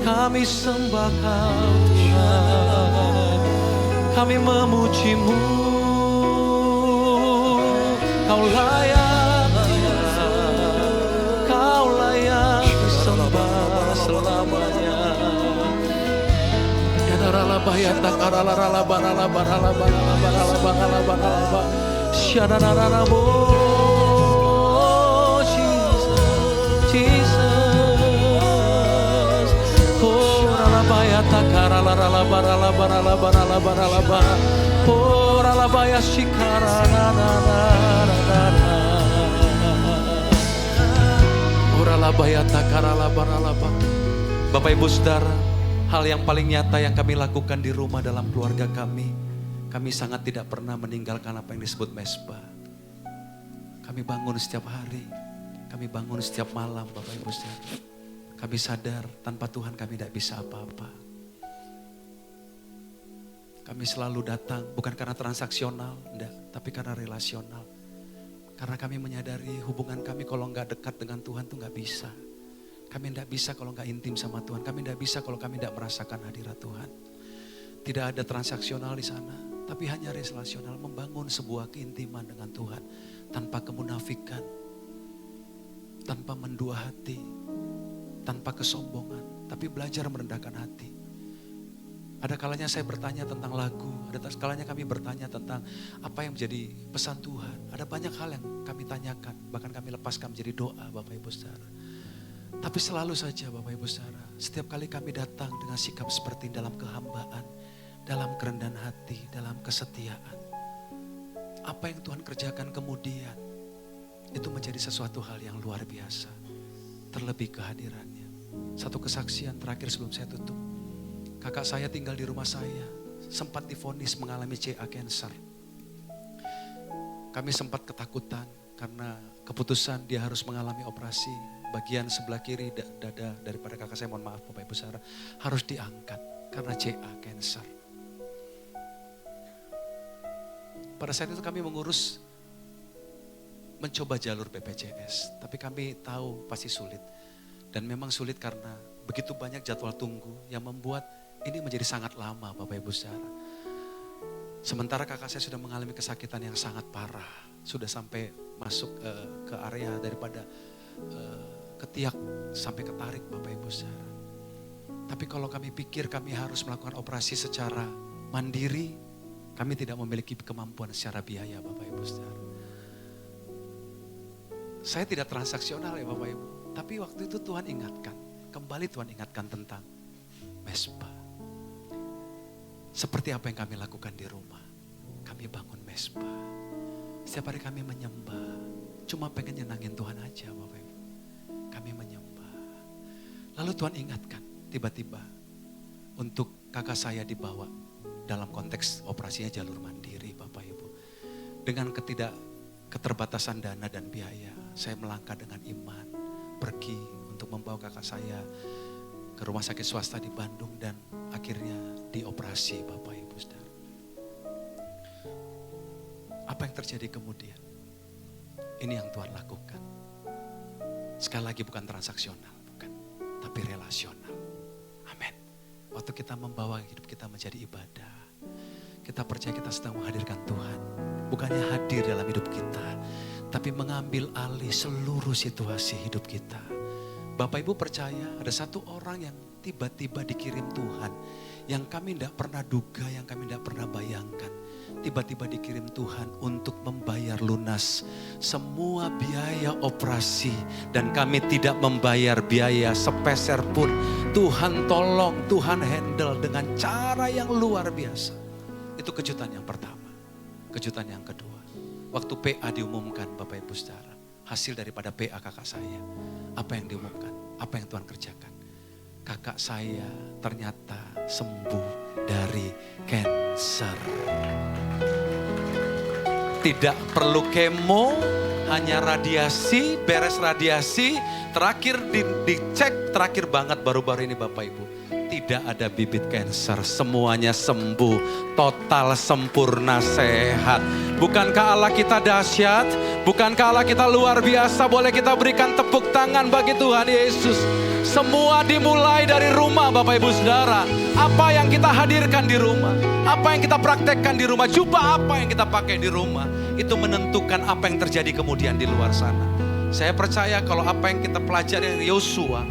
kami sembah Kau Tuhan, kami memuji-Mu. Kau layak, Kau layak disembah selamanya. Bapak Ibu Saudara, hal yang paling nyata yang kami lakukan di rumah dalam keluarga kami sangat tidak pernah meninggalkan apa yang disebut mesbah. Kami bangun setiap hari, kami bangun setiap malam Bapak Ibu Saudara. Kami sadar tanpa Tuhan kami tidak bisa apa-apa. Kami selalu datang bukan karena transaksional, enggak, tapi karena relasional. Karena kami menyadari hubungan kami kalau nggak dekat dengan Tuhan tuh nggak bisa. Kami tidak bisa kalau nggak intim sama Tuhan. Kami tidak bisa kalau kami tidak merasakan hadirat Tuhan. Tidak ada transaksional di sana, tapi hanya relasional, membangun sebuah keintiman dengan Tuhan tanpa kemunafikan, tanpa mendua hati, tanpa kesombongan, tapi belajar merendahkan hati. Ada kalanya saya bertanya tentang lagu, ada kalanya kami bertanya tentang apa yang menjadi pesan Tuhan. Ada banyak hal yang kami tanyakan, bahkan kami lepaskan menjadi doa Bapak Ibu Saudara. Tapi selalu saja Bapak Ibu Saudara, setiap kali kami datang dengan sikap seperti dalam kehambaan, dalam kerendahan hati, dalam kesetiaan. Apa yang Tuhan kerjakan kemudian, itu menjadi sesuatu hal yang luar biasa. Terlebih kehadirannya. Satu kesaksian terakhir sebelum saya tutup. Kakak saya tinggal di rumah saya, sempat divonis mengalami CA cancer. Kami sempat ketakutan karena keputusan dia harus mengalami operasi. Bagian sebelah kiri dada daripada kakak saya, mohon maaf Bapak Ibu Saudara, harus diangkat karena CA, cancer. Pada saat itu kami mengurus, mencoba jalur BPJS, tapi kami tahu pasti sulit. Dan memang sulit karena begitu banyak jadwal tunggu yang membuat ini menjadi sangat lama Bapak Ibu Saudara. Sementara kakak saya sudah mengalami kesakitan yang sangat parah. Sudah sampai masuk ke area daripada ketiak sampai ketarik Bapak Ibu Saudara. Tapi kalau kami pikir kami harus melakukan operasi secara mandiri, kami tidak memiliki kemampuan secara biaya Bapak Ibu Saudara. Saya tidak transaksional ya Bapak Ibu. Tapi waktu itu Tuhan ingatkan, kembali Tuhan ingatkan tentang mesbah. Seperti apa yang kami lakukan di rumah. Kami bangun mesbah. Setiap hari kami menyembah. Cuma pengen nyenangin Tuhan aja Bapak Ibu. Kami menyembah. Lalu Tuhan ingatkan tiba-tiba untuk kakak saya dibawa dalam konteks operasinya jalur mandiri Bapak Ibu. Dengan keterbatasan dana dan biaya. Saya melangkah dengan iman. Pergi untuk membawa kakak saya ke rumah sakit swasta di Bandung dan akhirnya dioperasi Bapak Ibu Saudara. Apa yang terjadi kemudian? Ini yang Tuhan lakukan. Sekali lagi bukan transaksional, bukan, tapi relasional. Amin. Waktu kita membawa hidup kita menjadi ibadah, kita percaya kita sedang menghadirkan Tuhan. Bukannya hadir dalam hidup kita, tapi mengambil alih seluruh situasi hidup kita. Bapak Ibu percaya ada satu orang yang tiba-tiba dikirim Tuhan. Yang kami tidak pernah duga, yang kami tidak pernah bayangkan. Tiba-tiba dikirim Tuhan untuk membayar lunas semua biaya operasi. Dan kami tidak membayar biaya sepeser pun. Tuhan tolong, Tuhan handle dengan cara yang luar biasa. Itu kejutan yang pertama. Kejutan yang kedua. Waktu PA diumumkan Bapak Ibu Saudara. Hasil daripada PA kakak saya. Apa yang diumumkan? Apa yang Tuhan kerjakan? Kakak saya ternyata sembuh dari cancer. Tidak perlu kemo, hanya radiasi, beres radiasi. Terakhir dicek, terakhir banget baru-baru ini Bapak Ibu. Tidak ada bibit cancer, semuanya sembuh, total sempurna sehat. Bukankah Allah kita dahsyat? Bukankah Allah kita luar biasa? Boleh kita berikan tepuk tangan bagi Tuhan Yesus. Semua dimulai dari rumah Bapak Ibu Saudara. Apa yang kita hadirkan di rumah, apa yang kita praktekkan di rumah, coba apa yang kita pakai di rumah, itu menentukan apa yang terjadi kemudian di luar sana. Saya percaya kalau apa yang kita pelajari dari Yosua,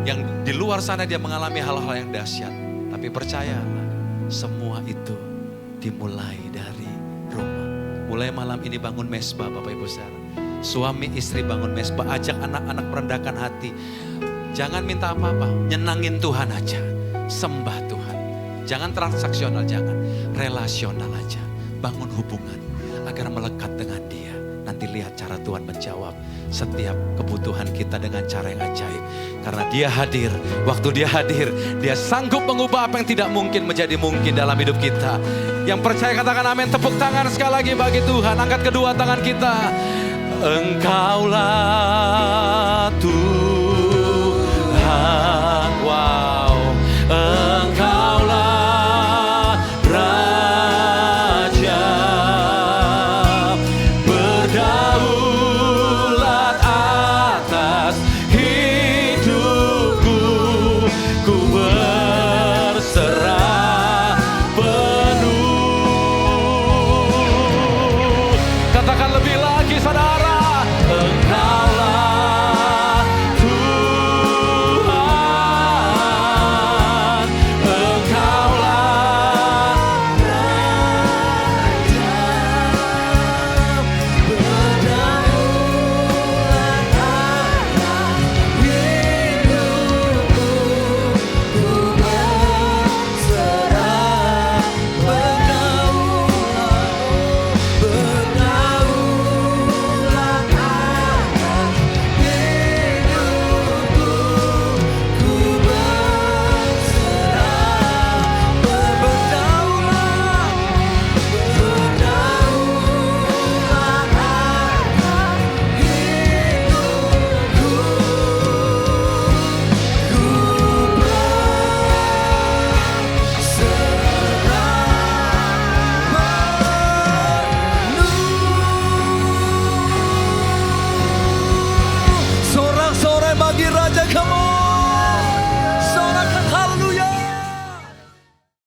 yang di luar sana dia mengalami hal-hal yang dahsyat. Tapi percayalah, semua itu dimulai dari rumah. Mulai malam ini bangun mesbah Bapak Ibu Saudara. Suami istri bangun mesbah, ajak anak-anak merendahkan hati. Jangan minta apa-apa, nyenangin Tuhan aja. Sembah Tuhan. Jangan transaksional, jangan. Relasional aja. Bangun hubungan agar melekat dengan Dia. Nanti lihat cara Tuhan menjawab setiap kebutuhan kita dengan cara yang ajaib. Karena Dia hadir, waktu Dia hadir, Dia sanggup mengubah apa yang tidak mungkin menjadi mungkin dalam hidup kita. Yang percaya katakan amin, tepuk tangan sekali lagi bagi Tuhan. Angkat kedua tangan kita. Engkaulah Tuhan.